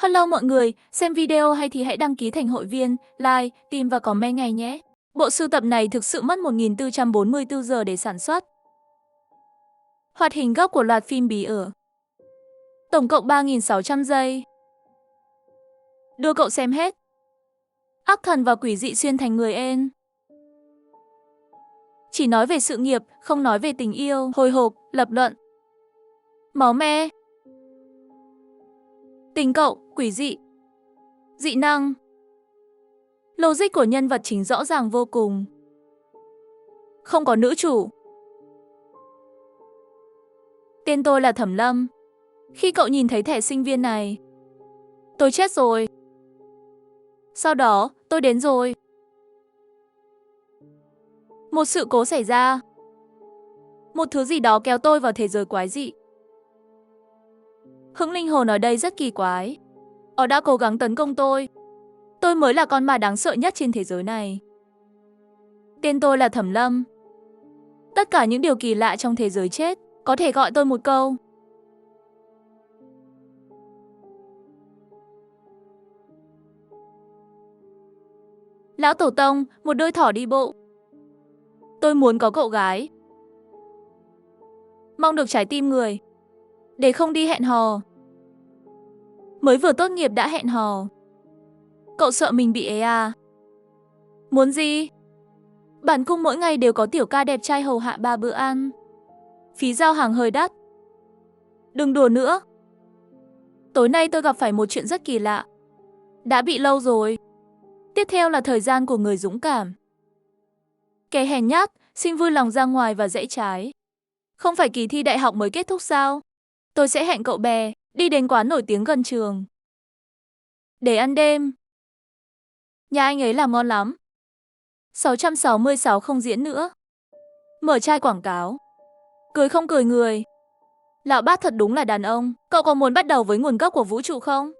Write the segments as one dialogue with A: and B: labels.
A: Hello mọi người, xem video hay thì hãy đăng ký thành hội viên, like, tìm và comment ngay nhé. Bộ sưu tập này thực sự mất 1444 giờ để sản xuất. Hoạt hình gốc của loạt phim Bí ẩn. Tổng cộng 3.600 giây. Đưa cậu xem hết. Ác thần và quỷ dị xuyên thành người En. Chỉ nói về sự nghiệp, không nói về tình yêu, hồi hộp, lập luận. Máu me. Tình cậu, quỷ dị. Dị năng. Logic của nhân vật chính rõ ràng vô cùng. Không có nữ chủ. Tên tôi là Thẩm Lâm. Khi cậu nhìn thấy thẻ sinh viên này, tôi chết rồi. Sau đó, tôi đến rồi. Một sự cố xảy ra. Một thứ gì đó kéo tôi vào thế giới quái dị. Hững linh hồn ở đây rất kỳ quái. Nó đã cố gắng tấn công tôi. Tôi mới là con ma đáng sợ nhất trên thế giới này. Tên tôi là Thẩm Lâm. Tất cả những điều kỳ lạ trong thế giới chết có thể gọi tôi một câu. Lão Tổ Tông, một đôi thỏ đi bộ. Tôi muốn có cậu gái. Mong được trái tim người. Để không đi hẹn hò. Mới vừa tốt nghiệp đã hẹn hò. Cậu sợ mình bị ế à? Muốn gì? Bản cung mỗi ngày đều có tiểu ca đẹp trai hầu hạ 3 bữa ăn. Phí giao hàng hơi đắt. Đừng đùa nữa. Tối nay tôi gặp phải một chuyện rất kỳ lạ. Đã bị lâu rồi. Tiếp theo là thời gian của người dũng cảm. Kẻ hèn nhát, xin vui lòng ra ngoài và rẽ trái. Không phải kỳ thi đại học mới kết thúc sao? Tôi sẽ hẹn cậu bè, đi đến quán nổi tiếng gần trường. Để ăn đêm. Nhà anh ấy làm ngon lắm. 666 không diễn nữa. Mở chai quảng cáo. Cười không cười người. Lão bát thật đúng là đàn ông. Cậu có muốn bắt đầu với nguồn gốc của vũ trụ không?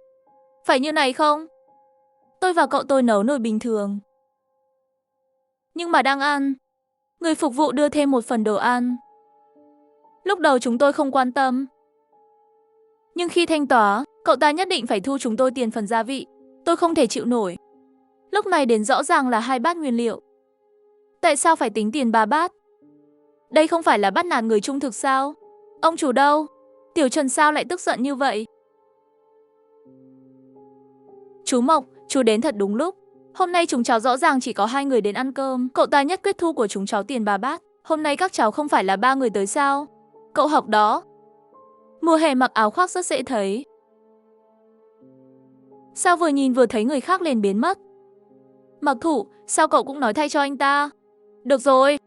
A: Phải như này không? Tôi và cậu tôi nấu nồi bình thường. Nhưng mà đang ăn. Người phục vụ đưa thêm một phần đồ ăn. Lúc đầu chúng tôi không quan tâm. Nhưng khi thanh toán, cậu ta nhất định phải thu chúng tôi tiền phần gia vị. Tôi không thể chịu nổi. Lúc này đến rõ ràng là 2 bát nguyên liệu. Tại sao phải tính tiền 3 bát? Đây không phải là bắt nạt người trung thực sao? Ông chủ đâu? Tiểu Trần sao lại tức giận như vậy? Chú Mộc, chú đến thật đúng lúc. Hôm nay chúng cháu rõ ràng chỉ có 2 người đến ăn cơm. Cậu ta nhất quyết thu của chúng cháu tiền 3 bát. Hôm nay các cháu không phải là 3 người tới sao? Cậu học đó. Mùa hè mặc áo khoác rất dễ thấy. Sao vừa nhìn vừa thấy người khác liền biến mất? Mặc Thủ, sao cậu cũng nói thay cho anh ta? Được rồi.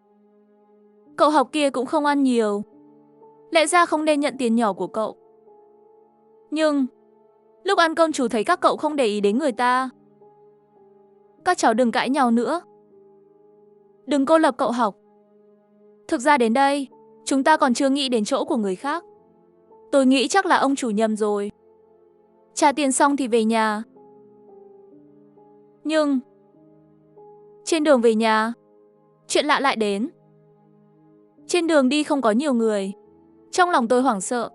A: Cậu học kia cũng không ăn nhiều. Lẽ ra không nên nhận tiền nhỏ của cậu. Nhưng lúc ăn cơm chú thấy các cậu không để ý đến người ta. Các cháu đừng cãi nhau nữa. Đừng cô lập cậu học. Thực ra đến đây, chúng ta còn chưa nghĩ đến chỗ của người khác. Tôi nghĩ chắc là ông chủ nhầm rồi. Trả tiền xong thì về nhà. Nhưng trên đường về nhà, chuyện lạ lại đến. Trên đường đi không có nhiều người. Trong lòng tôi hoảng sợ.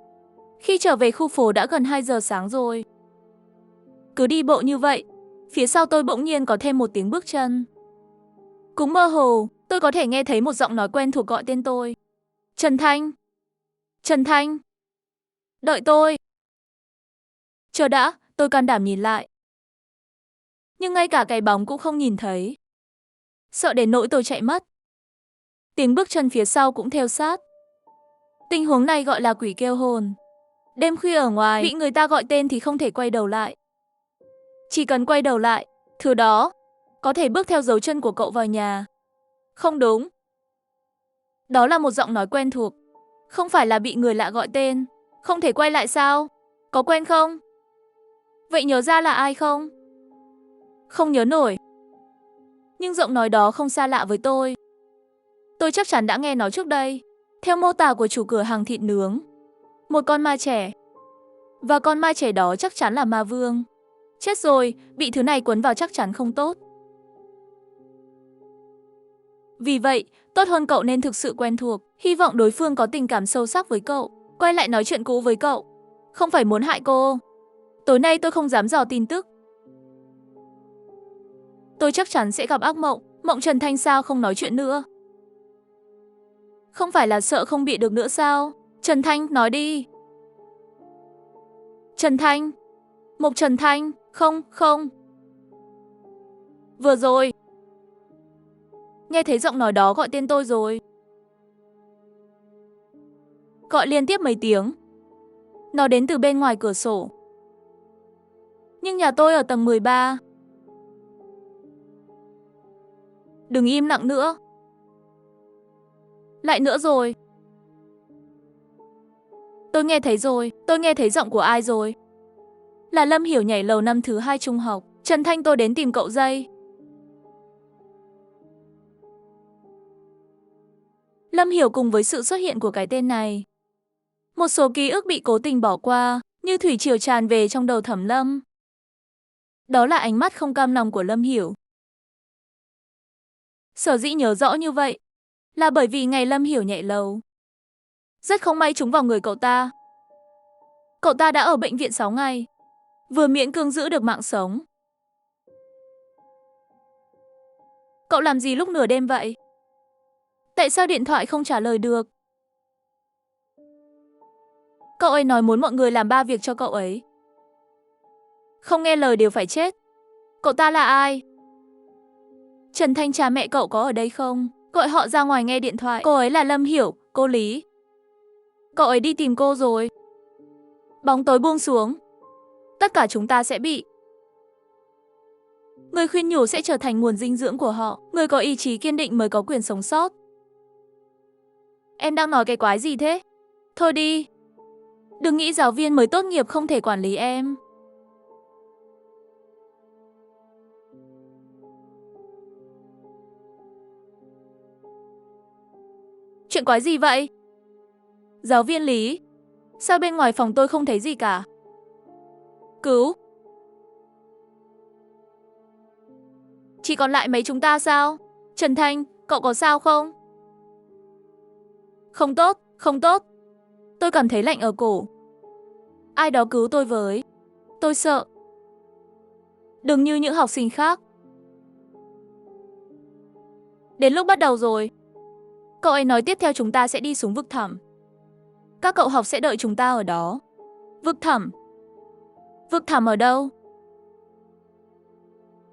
A: Khi trở về khu phố đã gần 2 giờ sáng rồi. Cứ đi bộ như vậy, phía sau tôi bỗng nhiên có thêm một tiếng bước chân. Cũng mơ hồ, tôi có thể nghe thấy một giọng nói quen thuộc gọi tên tôi. Trần Thanh. Trần Thanh. Đợi tôi. Chờ đã, tôi can đảm nhìn lại. Nhưng ngay cả cái bóng cũng không nhìn thấy. Sợ đến nỗi tôi chạy mất. Tiếng bước chân phía sau cũng theo sát. Tình huống này gọi là quỷ kêu hồn. Đêm khuya ở ngoài, bị người ta gọi tên thì không thể quay đầu lại. Chỉ cần quay đầu lại, thứ đó có thể bước theo dấu chân của cậu vào nhà. Không đúng. Đó là một giọng nói quen thuộc. Không phải là bị người lạ gọi tên. Không thể quay lại sao? Có quen không? Vậy nhớ ra là ai không? Không nhớ nổi. Nhưng giọng nói đó không xa lạ với tôi. Tôi chắc chắn đã nghe nó trước đây. Theo mô tả của chủ cửa hàng thịt nướng, một con ma trẻ. Và con ma trẻ đó chắc chắn là ma vương. Chết rồi, bị thứ này quấn vào chắc chắn không tốt. Vì vậy, tốt hơn cậu nên thực sự quen thuộc. Hy vọng đối phương có tình cảm sâu sắc với cậu. Quay lại nói chuyện cũ với cậu. Không phải muốn hại cô. Tối nay tôi không dám dò tin tức. Tôi chắc chắn sẽ gặp ác mộng. Mộng Trần Thanh sao không nói chuyện nữa? Không phải là sợ không bị được nữa sao? Trần Thanh, nói đi. Trần Thanh. Mộc Trần Thanh. Không, không. Vừa rồi. Nghe thấy giọng nói đó gọi tên tôi rồi. Gọi liên tiếp mấy tiếng. Nó đến từ bên ngoài cửa sổ. Nhưng nhà tôi ở tầng 13. Đừng im lặng nữa. Lại nữa rồi. Tôi nghe thấy rồi, tôi nghe thấy giọng của ai rồi. Là Lâm Hiểu nhảy lầu năm thứ 2 trung học. Trần Thanh, tôi đến tìm cậu dây. Lâm Hiểu cùng với sự xuất hiện của cái tên này. Một số ký ức bị cố tình bỏ qua, như thủy triều tràn về trong đầu Thẩm Lâm. Đó là ánh mắt không cam lòng của Lâm Hiểu. Sở dĩ nhớ rõ như vậy, là bởi vì ngày Lâm Hiểu nhảy lầu. Rất không may trúng vào người cậu ta. Cậu ta đã ở bệnh viện 6 ngày, vừa miễn cưỡng giữ được mạng sống. Cậu làm gì lúc nửa đêm vậy? Tại sao điện thoại không trả lời được? Cậu ấy nói muốn mọi người làm 3 việc cho cậu ấy. Không nghe lời đều phải chết. Cậu ta là ai? Trần Thanh, cha mẹ cậu có ở đây không? Gọi họ ra ngoài nghe điện thoại. Cô ấy là Lâm Hiểu, cô Lý. Cậu ấy đi tìm cô rồi. Bóng tối buông xuống. Tất cả chúng ta sẽ bị. Người khuyên nhủ sẽ trở thành nguồn dinh dưỡng của họ. Người có ý chí kiên định mới có quyền sống sót. Em đang nói cái quái gì thế? Thôi đi. Đừng nghĩ giáo viên mới tốt nghiệp không thể quản lý em. Chuyện quái gì vậy? Giáo viên Lý, sao bên ngoài phòng tôi không thấy gì cả? Cứu! Chỉ còn lại mấy chúng ta sao? Trần Thanh, cậu có sao không? Không tốt, không tốt. Tôi cảm thấy lạnh ở cổ. Ai đó cứu tôi với. Tôi sợ. Đừng như những học sinh khác. Đến lúc bắt đầu rồi. Cậu ấy nói tiếp theo chúng ta sẽ đi xuống vực thẳm. Các cậu học sẽ đợi chúng ta ở đó. Vực thẳm. Vực thẳm ở đâu?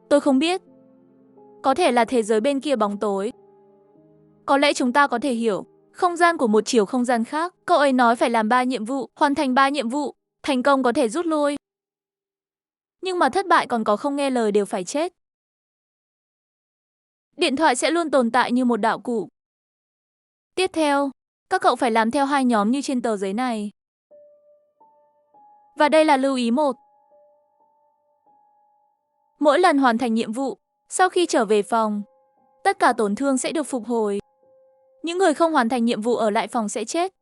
A: Tôi không biết. Có thể là thế giới bên kia bóng tối. Có lẽ chúng ta có thể hiểu không gian của một chiều không gian khác. Cậu ấy nói phải làm 3 nhiệm vụ, hoàn thành 3 nhiệm vụ, thành công có thể rút lui. Nhưng mà thất bại còn có không nghe lời đều phải chết. Điện thoại sẽ luôn tồn tại như một đạo cụ. Tiếp theo, các cậu phải làm theo 2 nhóm như trên tờ giấy này. Và đây là lưu ý 1. Mỗi lần hoàn thành nhiệm vụ, sau khi trở về phòng, tất cả tổn thương sẽ được phục hồi. Những người không hoàn thành nhiệm vụ ở lại phòng sẽ chết.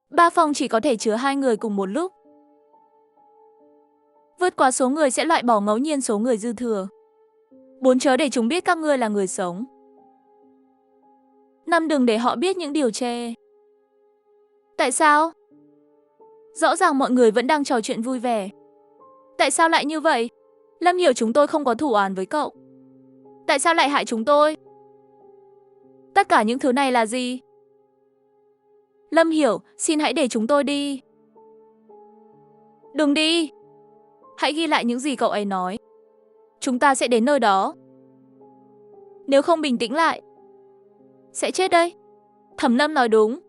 A: 3 phòng chỉ có thể chứa 2 người cùng một lúc. Vượt qua số người sẽ loại bỏ ngẫu nhiên số người dư thừa. 4 chớ để chúng biết các ngươi là người sống. 5 đừng để họ biết những điều chê. Tại sao? Rõ ràng mọi người vẫn đang trò chuyện vui vẻ. Tại sao lại như vậy? Lâm Hiểu, chúng tôi không có thù oán với cậu. Tại sao lại hại chúng tôi? Tất cả những thứ này là gì? Lâm Hiểu, xin hãy để chúng tôi đi. Đừng đi. Hãy ghi lại những gì cậu ấy nói. Chúng ta sẽ đến nơi đó. Nếu không bình tĩnh lại, sẽ chết đây. Thẩm Lâm nói đúng.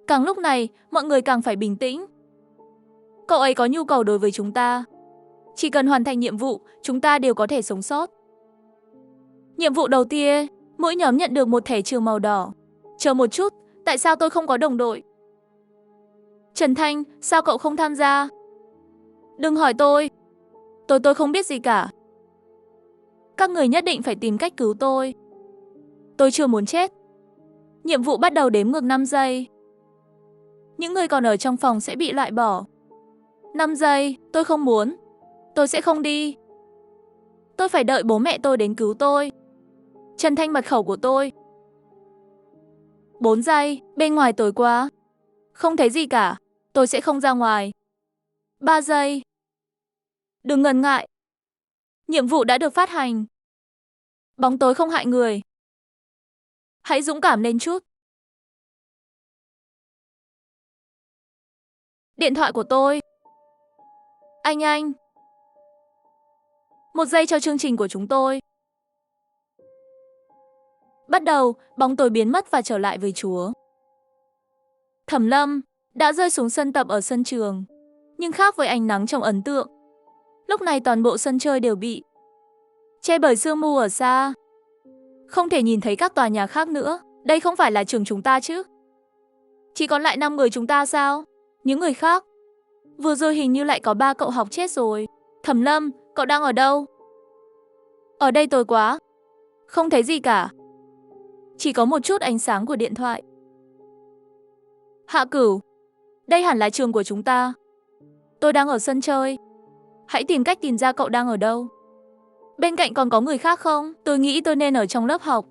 A: Càng lúc này, mọi người càng phải bình tĩnh. Cậu ấy có nhu cầu đối với chúng ta. Chỉ cần hoàn thành nhiệm vụ, chúng ta đều có thể sống sót. Nhiệm vụ đầu tiên, mỗi nhóm nhận được một thẻ trường màu đỏ. Chờ một chút, tại sao tôi không có đồng đội? Trần Thanh, sao cậu không tham gia? Đừng hỏi tôi. Tôi không biết gì cả. Các người nhất định phải tìm cách cứu tôi. Tôi chưa muốn chết. Nhiệm vụ bắt đầu đếm ngược 5 giây. Những người còn ở trong phòng sẽ bị loại bỏ. 5 giây, tôi không muốn. Tôi sẽ không đi. Tôi phải đợi bố mẹ tôi đến cứu tôi. Trần Thanh, mật khẩu của tôi. 4 giây, bên ngoài tối quá. Không thấy gì cả, tôi sẽ không ra ngoài. 3 giây. Đừng ngần ngại. Nhiệm vụ đã được phát hành. Bóng tối không hại người. Hãy dũng cảm lên chút. Điện thoại của tôi. Anh. 1 giây cho chương trình của chúng tôi. Bắt đầu, bóng tối biến mất và trở lại với Chúa. Thẩm Lâm đã rơi xuống sân tập ở sân trường, nhưng khác với ánh nắng trong ấn tượng. Lúc này toàn bộ sân chơi đều bị che bởi sương mù ở xa. Không thể nhìn thấy các tòa nhà khác nữa. Đây không phải là trường chúng ta chứ? Chỉ còn lại 5 người chúng ta sao? Những người khác? Vừa rồi hình như lại có 3 cậu học chết rồi. Thẩm Lâm, cậu đang ở đâu? Ở đây tối quá. Không thấy gì cả. Chỉ có một chút ánh sáng của điện thoại. Hạ Cửu, đây hẳn là trường của chúng ta. Tôi đang ở sân chơi. Hãy tìm cách tìm ra cậu đang ở đâu. Bên cạnh còn có người khác không? Tôi nghĩ tôi nên ở trong lớp học.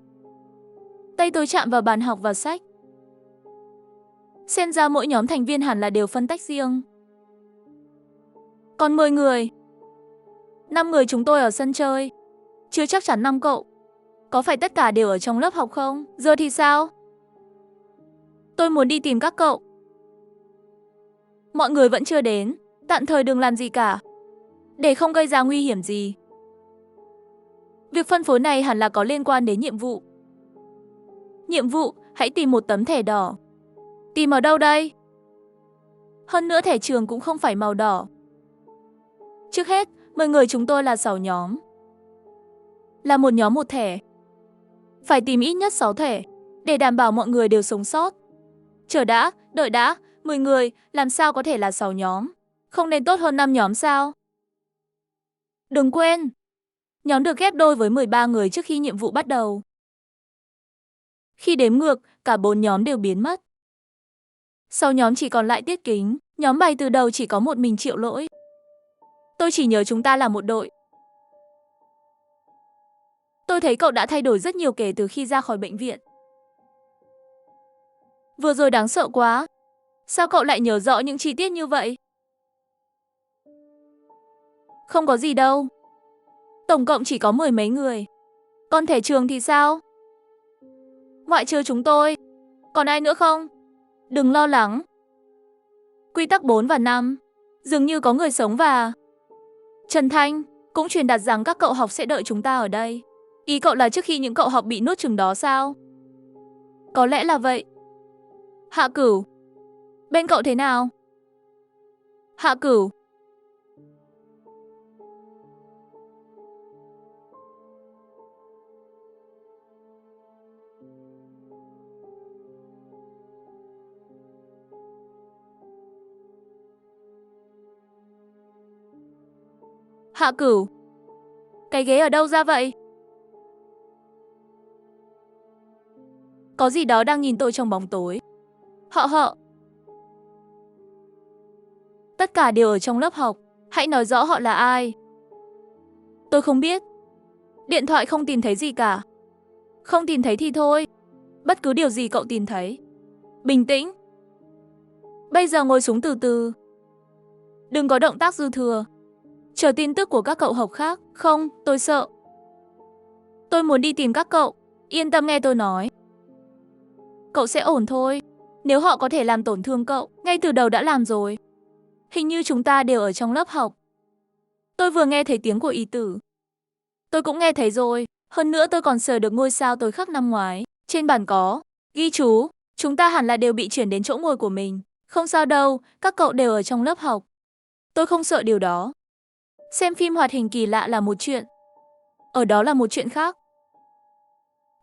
A: Tay tôi chạm vào bàn học và sách. Xem ra mỗi nhóm thành viên hẳn là đều phân tách riêng. Còn 10 người. 5 người chúng tôi ở sân chơi. Chưa chắc chắn 5 cậu. Có phải tất cả đều ở trong lớp học không? Giờ thì sao? Tôi muốn đi tìm các cậu. Mọi người vẫn chưa đến. Tạm thời đừng làm gì cả, để không gây ra nguy hiểm gì. Việc phân phối này hẳn là có liên quan đến nhiệm vụ. Nhiệm vụ, hãy tìm một tấm thẻ đỏ. Tìm ở đâu đây? Hơn nữa thẻ trường cũng không phải màu đỏ. Trước hết, 10 người chúng tôi là 6 nhóm. Là một nhóm một thẻ. Phải tìm ít nhất 6 thẻ, để đảm bảo mọi người đều sống sót. Chờ đã, đợi đã, 10 người, làm sao có thể là 6 nhóm? Không nên tốt hơn 5 nhóm sao? Đừng quên, nhóm được ghép đôi với 13 người trước khi nhiệm vụ bắt đầu. Khi đếm ngược, cả 4 nhóm đều biến mất. 6 nhóm chỉ còn lại Tiết Kính, nhóm bày từ đầu chỉ có một mình Triệu Lỗi. Tôi chỉ nhớ chúng ta là một đội. Tôi thấy cậu đã thay đổi rất nhiều kể từ khi ra khỏi bệnh viện. Vừa rồi đáng sợ quá. Sao cậu lại nhớ rõ những chi tiết như vậy? Không có gì đâu. Tổng cộng chỉ có 10 mấy người. Còn thẻ trường thì sao? Ngoại trừ chúng tôi. Còn ai nữa không? Đừng lo lắng. Quy tắc 4 và 5. Dường như có người sống và... Trần Thanh cũng truyền đạt rằng các cậu học sẽ đợi chúng ta ở đây. Ý cậu là trước khi những cậu học bị nuốt chửng đó sao? Có lẽ là vậy. Hạ Cửu, bên cậu thế nào? Hạ Cửu. Hạ Cửu, cái ghế ở đâu ra vậy? Có gì đó đang nhìn tôi trong bóng tối. Họ. Tất cả đều ở trong lớp học. Hãy nói rõ họ là ai. Tôi không biết. Điện thoại không tìm thấy gì cả. Không tìm thấy thì thôi. Bất cứ điều gì cậu tìm thấy. Bình tĩnh. Bây giờ ngồi xuống từ từ. Đừng có động tác dư thừa. Chờ tin tức của các cậu học khác. Không, tôi sợ. Tôi muốn đi tìm các cậu. Yên tâm nghe tôi nói. Cậu sẽ ổn thôi. Nếu họ có thể làm tổn thương cậu, ngay từ đầu đã làm rồi. Hình như chúng ta đều ở trong lớp học. Tôi vừa nghe thấy tiếng của Y Tử. Tôi cũng nghe thấy rồi. Hơn nữa tôi còn sờ được ngôi sao tối khắc năm ngoái. Trên bàn có ghi chú. Chúng ta hẳn là đều bị chuyển đến chỗ ngồi của mình. Không sao đâu, các cậu đều ở trong lớp học. Tôi không sợ điều đó. Xem phim hoạt hình kỳ lạ là một chuyện. Ở đó là một chuyện khác.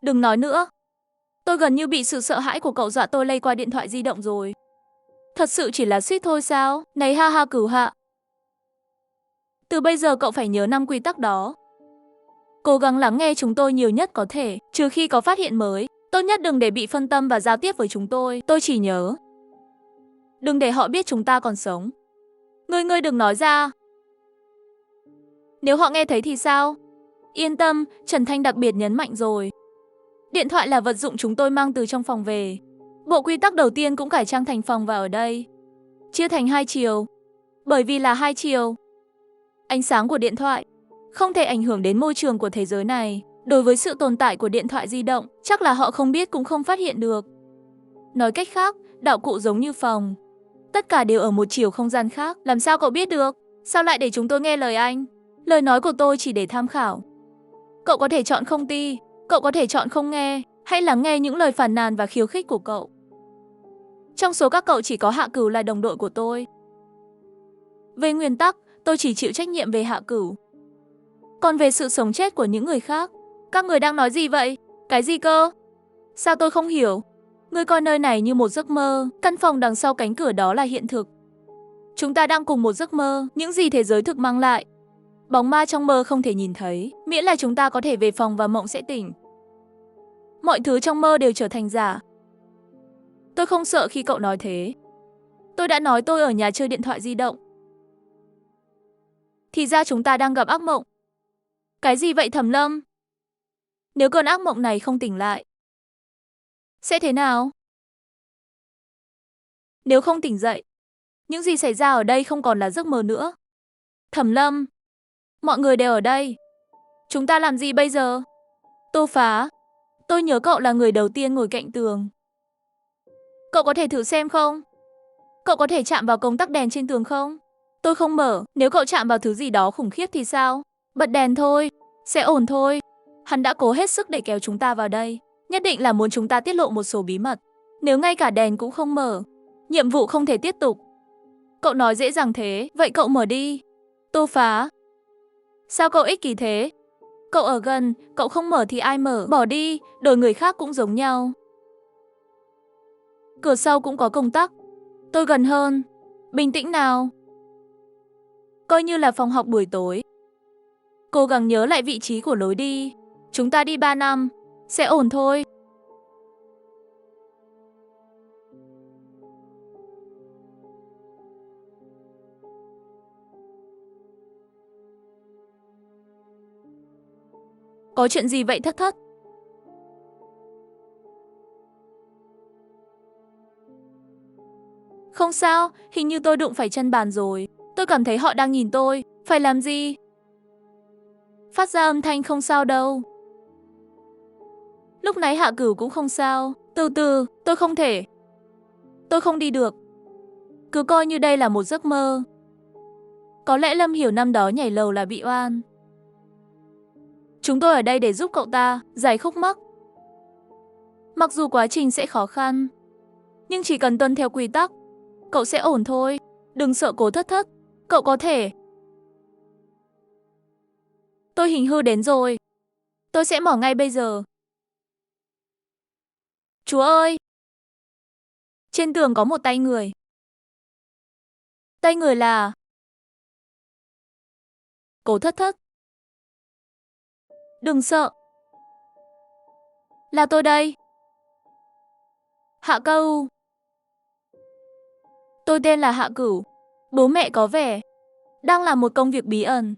A: Đừng nói nữa. Tôi gần như bị sự sợ hãi của cậu dọa tôi lây qua điện thoại di động rồi. Thật sự chỉ là suýt thôi sao? Này ha Cửu Hạ. Từ bây giờ cậu phải nhớ 5 quy tắc đó. Cố gắng lắng nghe chúng tôi nhiều nhất có thể, trừ khi có phát hiện mới. Tốt nhất đừng để bị phân tâm và giao tiếp với chúng tôi. Tôi chỉ nhớ. Đừng để họ biết chúng ta còn sống. Ngươi đừng nói ra. Nếu họ nghe thấy thì sao? Yên tâm, Trần Thanh đặc biệt nhấn mạnh rồi. Điện thoại là vật dụng chúng tôi mang từ trong phòng về. Bộ quy tắc đầu tiên cũng cải trang thành phòng và ở đây. Chia thành 2 chiều. Bởi vì là hai chiều. Ánh sáng của điện thoại không thể ảnh hưởng đến môi trường của thế giới này. Đối với sự tồn tại của điện thoại di động, chắc là họ không biết cũng không phát hiện được. Nói cách khác, đạo cụ giống như phòng. Tất cả đều ở một chiều không gian khác. Làm sao cậu biết được? Sao lại để chúng tôi nghe lời anh? Lời nói của tôi chỉ để tham khảo. Cậu có thể chọn không ti, cậu có thể chọn không nghe, hay lắng nghe những lời phàn nàn và khiêu khích của cậu. Trong số các cậu chỉ có Hạ Cửu là đồng đội của tôi. Về nguyên tắc, tôi chỉ chịu trách nhiệm về Hạ Cửu. Còn về sự sống chết của những người khác, các người đang nói gì vậy? Cái gì cơ? Sao tôi không hiểu? Ngươi coi nơi này như một giấc mơ, căn phòng đằng sau cánh cửa đó là hiện thực. Chúng ta đang cùng một giấc mơ, những gì thế giới thực mang lại. Bóng ma trong mơ không thể nhìn thấy, miễn là chúng ta có thể về phòng và mộng sẽ tỉnh. Mọi thứ trong mơ đều trở thành giả. Tôi không sợ khi cậu nói thế. Tôi đã nói tôi ở nhà chơi điện thoại di động. Thì ra chúng ta đang gặp ác mộng. Cái gì vậy Thẩm Lâm? Nếu cơn ác mộng này không tỉnh lại, sẽ thế nào? Nếu không tỉnh dậy, những gì xảy ra ở đây không còn là giấc mơ nữa. Thẩm Lâm, mọi người đều ở đây. Chúng ta làm gì bây giờ? Tô Phá, tôi nhớ cậu là người đầu tiên ngồi cạnh tường. Cậu có thể thử xem không? Cậu có thể chạm vào công tắc đèn trên tường không? Tôi không mở, nếu cậu chạm vào thứ gì đó khủng khiếp thì sao? Bật đèn thôi, sẽ ổn thôi. Hắn đã cố hết sức để kéo chúng ta vào đây. Nhất định là muốn chúng ta tiết lộ một số bí mật. Nếu ngay cả đèn cũng không mở, nhiệm vụ không thể tiếp tục. Cậu nói dễ dàng thế, vậy cậu mở đi. Tô Phá, sao cậu ích kỷ thế? Cậu ở gần, cậu không mở thì ai mở, bỏ đi, đổi người khác cũng giống nhau. Cửa sau cũng có công tắc. Tôi gần hơn. Bình tĩnh nào. Coi như là phòng học buổi tối. Cố gắng nhớ lại vị trí của lối đi. Chúng ta đi 3 năm, sẽ ổn thôi. Có chuyện gì vậy Thất Thất? Không sao, hình như tôi đụng phải chân bàn rồi. Tôi cảm thấy họ đang nhìn tôi. Phải làm gì? Phát ra âm thanh không sao đâu. Lúc nãy Hạ Cửu cũng không sao. Từ từ, tôi không thể. Tôi không đi được. Cứ coi như đây là một giấc mơ. Có lẽ Lâm Hiểu năm đó nhảy lầu là bị oan. Chúng tôi ở đây để giúp cậu ta giải khúc mắc. Mặc dù quá trình sẽ khó khăn, nhưng chỉ cần tuân theo quy tắc, cậu sẽ ổn thôi. Đừng sợ Cố Thất Thất, cậu có thể. Tôi hình hư đến rồi. Tôi sẽ mỏ ngay bây giờ. Chúa ơi! Trên tường có một tay người. Tay người là Cố Thất Thất. Đừng sợ. Là tôi đây. Hạ Câu. Tôi tên là Hạ Cửu. Bố mẹ có vẻ đang làm một công việc bí ẩn.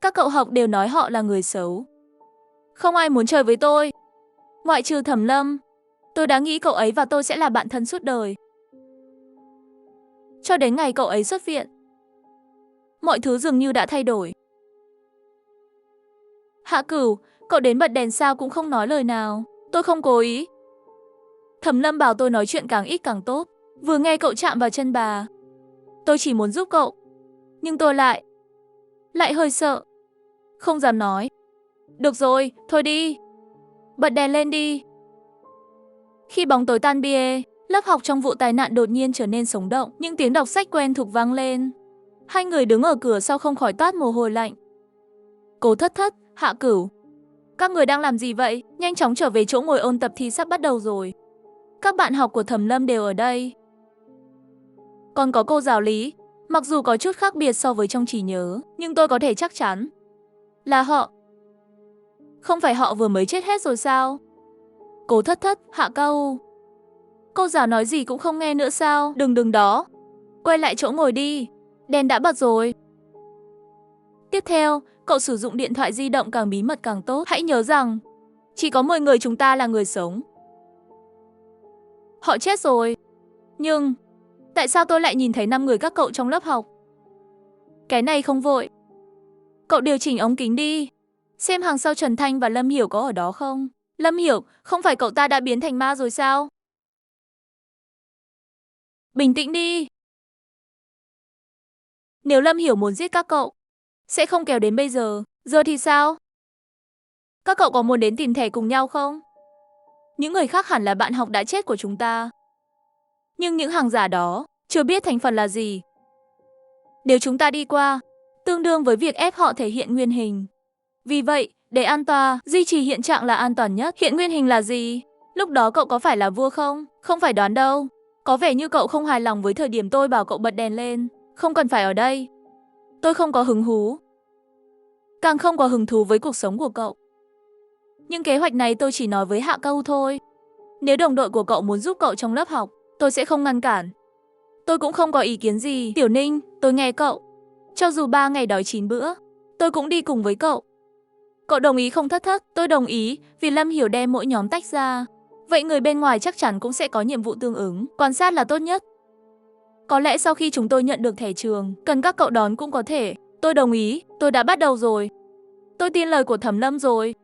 A: Các cậu học đều nói họ là người xấu. Không ai muốn chơi với tôi, ngoại trừ Thẩm Lâm. Tôi đã nghĩ cậu ấy và tôi sẽ là bạn thân suốt đời. Cho đến ngày cậu ấy xuất viện, mọi thứ dường như đã thay đổi. Hạ Cửu, cậu đến bật đèn sao cũng không nói lời nào. Tôi không cố ý. Thẩm Lâm bảo tôi nói chuyện càng ít càng tốt. Vừa nghe cậu chạm vào chân bà, tôi chỉ muốn giúp cậu, nhưng tôi lại hơi sợ. Không dám nói. Được rồi, thôi đi. Bật đèn lên đi. Khi bóng tối tan bia, lớp học trong vụ tai nạn đột nhiên trở nên sống động. Những tiếng đọc sách quen thuộc vang lên. Hai người đứng ở cửa sau không khỏi toát mồ hôi lạnh. Cố Thất Thất, Hạ Cửu, các người đang làm gì vậy? Nhanh chóng trở về chỗ ngồi ôn tập thi sắp bắt đầu rồi. Các bạn học của Thẩm Lâm đều ở đây. Còn có cô giáo Lý. Mặc dù có chút khác biệt so với trong trí nhớ, nhưng tôi có thể chắc chắn là họ. Không phải họ vừa mới chết hết rồi sao? Cố Thất Thất, Hạ Câu. Cô giáo nói gì cũng không nghe nữa sao? Đừng đó. Quay lại chỗ ngồi đi. Đèn đã bật rồi. Tiếp theo, cậu sử dụng điện thoại di động càng bí mật càng tốt. Hãy nhớ rằng, chỉ có 10 người chúng ta là người sống. Họ chết rồi. Nhưng Tại sao tôi lại nhìn thấy 5 người các cậu trong lớp học? Cái này không vội. Cậu điều chỉnh ống kính đi. Xem hàng sau Trần Thanh và Lâm Hiểu có ở đó không? Lâm Hiểu, không phải cậu ta đã biến thành ma rồi sao? Bình tĩnh đi. Nếu Lâm Hiểu muốn giết các cậu, sẽ không kéo đến bây giờ. Giờ thì sao? Các cậu có muốn đến tìm thẻ cùng nhau không? Những người khác hẳn là bạn học đã chết của chúng ta. Nhưng những hàng giả đó, chưa biết thành phần là gì. Nếu chúng ta đi qua, tương đương với việc ép họ thể hiện nguyên hình. Vì vậy, để an toàn, duy trì hiện trạng là an toàn nhất. Hiện nguyên hình là gì? Lúc đó cậu có phải là vua không? Không phải đoán đâu. Có vẻ như cậu không hài lòng với thời điểm tôi bảo cậu bật đèn lên. Không cần phải ở đây. Tôi không có hứng thú. Càng không có hứng thú với cuộc sống của cậu. Nhưng kế hoạch này tôi chỉ nói với Hạ Câu thôi. Nếu đồng đội của cậu muốn giúp cậu trong lớp học, tôi sẽ không ngăn cản. Tôi cũng không có ý kiến gì. Tiểu Ninh, tôi nghe cậu. Cho dù 3 ngày đói 9 bữa, tôi cũng đi cùng với cậu. Cậu đồng ý không Thất Thất? Tôi đồng ý, vì Lâm Hiểu đem mỗi nhóm tách ra. Vậy người bên ngoài chắc chắn cũng sẽ có nhiệm vụ tương ứng. Quan sát là tốt nhất. Có lẽ sau khi chúng tôi nhận được thẻ trường, cần các cậu đón cũng có thể. Tôi đồng ý, tôi đã bắt đầu rồi. Tôi tin lời của Thẩm Lâm rồi.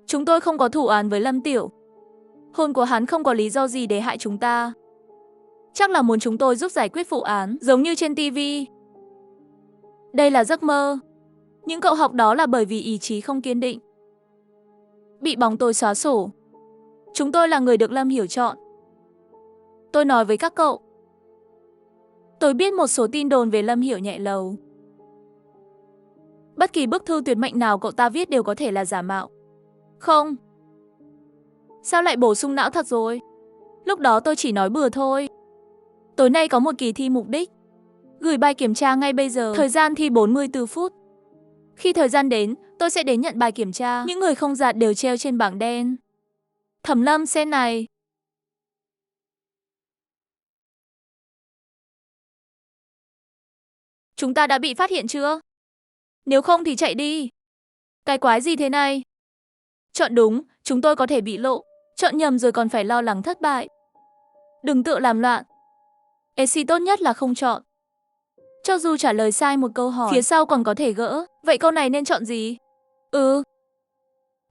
A: Chúng tôi không có thủ án với Lâm Tiểu. Hôn của hắn không có lý do gì để hại chúng ta. Chắc là muốn chúng tôi giúp giải quyết vụ án, giống như trên TV. Đây là giấc mơ. Những cậu học đó là bởi vì ý chí không kiên định. Bị bóng tối xóa sổ. Chúng tôi là người được Lâm Hiểu chọn. Tôi nói với các cậu. Tôi biết một số tin đồn về Lâm Hiểu nhẹ lầu. Bất kỳ bức thư tuyệt mệnh nào cậu ta viết đều có thể là giả mạo. Không. Sao lại bổ sung não thật rồi? Lúc đó tôi chỉ nói bừa thôi. Tối nay có một kỳ thi mục đích. Gửi bài kiểm tra ngay bây giờ. Thời gian thi 44 phút. Khi thời gian đến, tôi sẽ đến nhận bài kiểm tra. Những người không đạt đều treo trên bảng đen. Thẩm Lâm xem này. Chúng ta đã bị phát hiện chưa? Nếu không thì chạy đi. Cái quái gì thế này? Chọn đúng, chúng tôi có thể bị lộ. Chọn nhầm rồi còn phải lo lắng thất bại. Đừng tự làm loạn. EC tốt nhất là không chọn. Cho dù trả lời sai một câu hỏi, phía sau còn có thể gỡ. Vậy câu này nên chọn gì?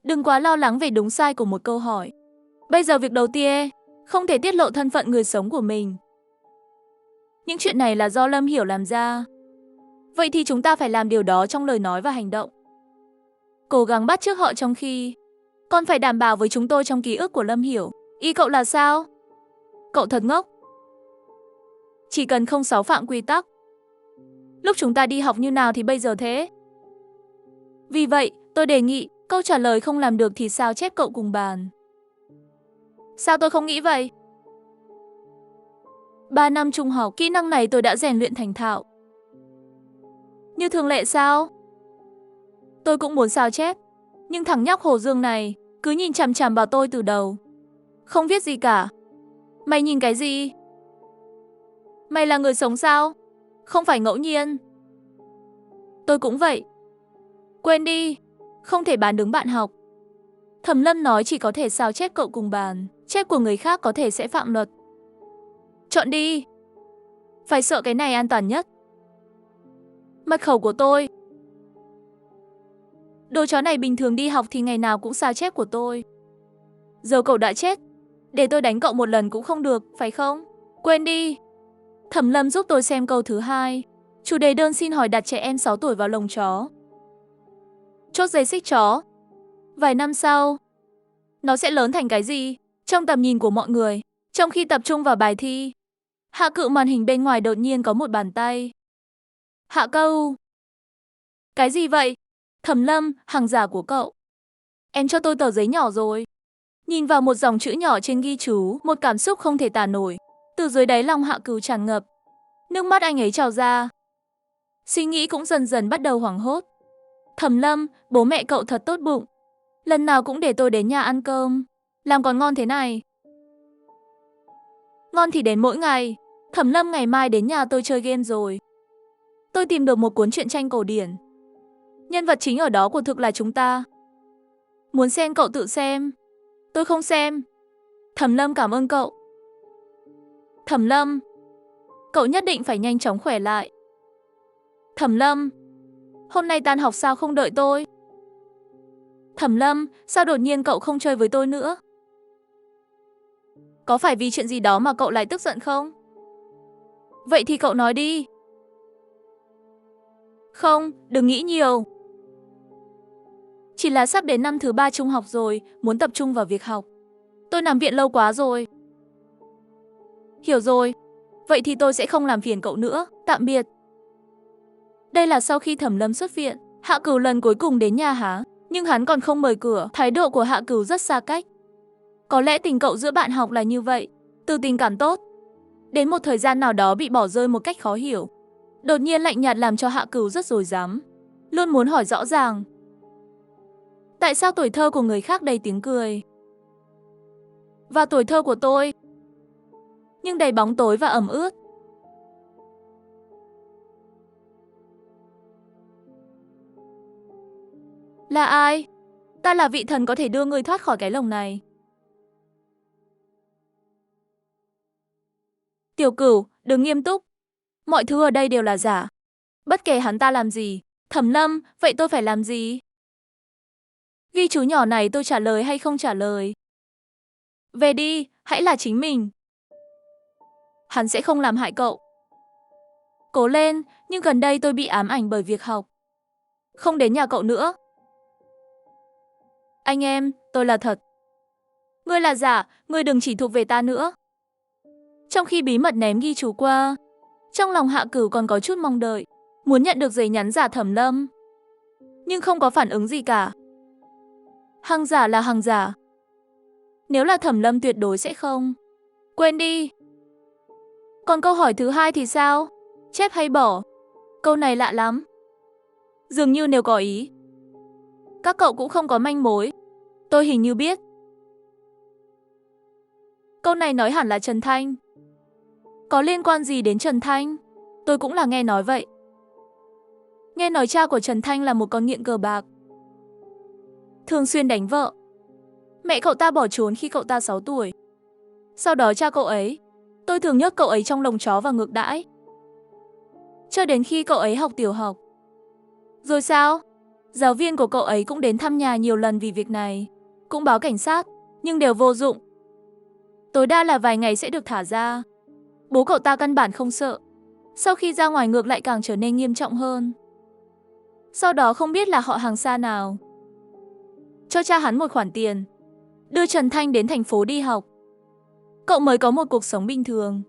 A: Đừng quá lo lắng về đúng sai của một câu hỏi. Bây giờ việc đầu tiên, không thể tiết lộ thân phận người sống của mình. Những chuyện này là do Lâm Hiểu làm ra. Vậy thì chúng ta phải làm điều đó trong lời nói và hành động. Cố gắng bắt chước họ trong khi còn phải đảm bảo với chúng tôi trong ký ức của Lâm Hiểu. Ý cậu là sao? Cậu thật ngốc. Chỉ cần không xáo phạm quy tắc. Lúc chúng ta đi học như nào thì bây giờ thế. Vì vậy, tôi đề nghị câu trả lời không làm được thì sao chép cậu cùng bàn. Sao tôi không nghĩ vậy? 3 năm trung học, kỹ năng này tôi đã rèn luyện thành thạo. Như thường lệ sao? Tôi cũng muốn sao chép. Nhưng thằng nhóc Hồ Dương này cứ nhìn chằm chằm vào tôi từ đầu. Không viết gì cả. Mày nhìn cái gì? Mày là người sống sao? Không phải ngẫu nhiên. Tôi cũng vậy. Quên đi. Không thể bán đứng bạn học. Thẩm Lâm nói chỉ có thể sao chép cậu cùng bàn. Chép của người khác có thể sẽ phạm luật. Chọn đi. Phải sợ cái này an toàn nhất. Mật khẩu của tôi. Đồ chó này bình thường đi học thì ngày nào cũng sao chép của tôi. Giờ cậu đã chết. Để tôi đánh cậu một lần cũng không được, phải không? Quên đi. Thẩm Lâm giúp tôi xem câu thứ 2. Chủ đề đơn xin hỏi đặt trẻ em 6 tuổi vào lồng chó. Chốt dây xích chó. Vài năm sau, nó sẽ lớn thành cái gì? Trong tầm nhìn của mọi người, trong khi tập trung vào bài thi, Hạ Cự màn hình bên ngoài đột nhiên có một bàn tay. Hạ Câu. Cái gì vậy? Thẩm Lâm, hàng giả của cậu. Em cho tôi tờ giấy nhỏ rồi. Nhìn vào một dòng chữ nhỏ trên ghi chú, một cảm xúc không thể tả nổi. Từ dưới đáy lòng Hạ Cửu tràn ngập. Nước mắt anh ấy trào ra. Suy nghĩ cũng dần dần bắt đầu hoảng hốt. Thẩm Lâm, bố mẹ cậu thật tốt bụng. Lần nào cũng để tôi đến nhà ăn cơm. Làm còn ngon thế này. Ngon thì đến mỗi ngày. Thẩm Lâm ngày mai đến nhà tôi chơi game rồi. Tôi tìm được một cuốn truyện tranh cổ điển. Nhân vật chính ở đó của thực là chúng ta. Muốn xem cậu tự xem. Tôi không xem. Thẩm Lâm cảm ơn cậu. Thẩm Lâm. Cậu nhất định phải nhanh chóng khỏe lại. Thẩm Lâm, hôm nay tan học sao không đợi tôi? Thẩm Lâm, sao đột nhiên cậu không chơi với tôi nữa? Có phải vì chuyện gì đó mà cậu lại tức giận không? Vậy thì cậu nói đi. Không, đừng nghĩ nhiều. Chỉ là sắp đến năm thứ 3 trung học rồi, muốn tập trung vào việc học. Tôi nằm viện lâu quá rồi. Hiểu rồi. Vậy thì tôi sẽ không làm phiền cậu nữa. Tạm biệt. Đây là sau khi Thẩm Lâm xuất viện, Hạ Cửu lần cuối cùng đến nhà hắn, nhưng hắn còn không mở cửa. Thái độ của Hạ Cửu rất xa cách. Có lẽ tình cậu giữa bạn học là như vậy, từ tình cảm tốt đến một thời gian nào đó bị bỏ rơi một cách khó hiểu. Đột nhiên lạnh nhạt làm cho Hạ Cửu rất rối rắm, luôn muốn hỏi rõ ràng. Tại sao tuổi thơ của người khác đầy tiếng cười và tuổi thơ của tôi nhưng đầy bóng tối và ẩm ướt? Là ai? Ta là vị thần có thể đưa ngươi thoát khỏi cái lồng này. Tiểu Cửu, đừng nghiêm túc. Mọi thứ ở đây đều là giả. Bất kể hắn ta làm gì. Thẩm Lâm, vậy tôi phải làm gì? Ghi chú nhỏ này tôi trả lời hay không trả lời? Về đi, hãy là chính mình. Hắn sẽ không làm hại cậu. Cố lên, nhưng gần đây tôi bị ám ảnh bởi việc học. Không đến nhà cậu nữa. Anh em, tôi là thật. Ngươi là giả, ngươi đừng chỉ thuộc về ta nữa. Trong khi bí mật ném ghi chú qua, trong lòng Hạ Cửu còn có chút mong đợi, muốn nhận được giấy nhắn giả Thẩm Lâm. Nhưng không có phản ứng gì cả. Hàng giả là hàng giả. Nếu là Thẩm Lâm tuyệt đối sẽ không. Quên đi. Còn câu hỏi thứ hai thì sao? Chép hay bỏ? Câu này lạ lắm. Dường như nếu có ý. Các cậu cũng không có manh mối. Tôi hình như biết. Câu này nói hẳn là Trần Thanh. Có liên quan gì đến Trần Thanh? Tôi cũng là nghe nói vậy. Nghe nói cha của Trần Thanh là một con nghiện cờ bạc, thường xuyên đánh vợ. Mẹ cậu ta bỏ trốn khi cậu ta 6 tuổi. Sau đó cha cậu ấy, tôi thường nhốt cậu ấy trong lồng chó và ngược đãi. Cho đến khi cậu ấy học tiểu học. Rồi sao? Giáo viên của cậu ấy cũng đến thăm nhà nhiều lần vì việc này. Cũng báo cảnh sát, nhưng đều vô dụng. Tối đa là vài ngày sẽ được thả ra. Bố cậu ta căn bản không sợ. Sau khi ra ngoài ngược lại càng trở nên nghiêm trọng hơn. Sau đó không biết là họ hàng xa nào cho cha hắn một khoản tiền, đưa Trần Thanh đến thành phố đi học. Cậu mới có một cuộc sống bình thường.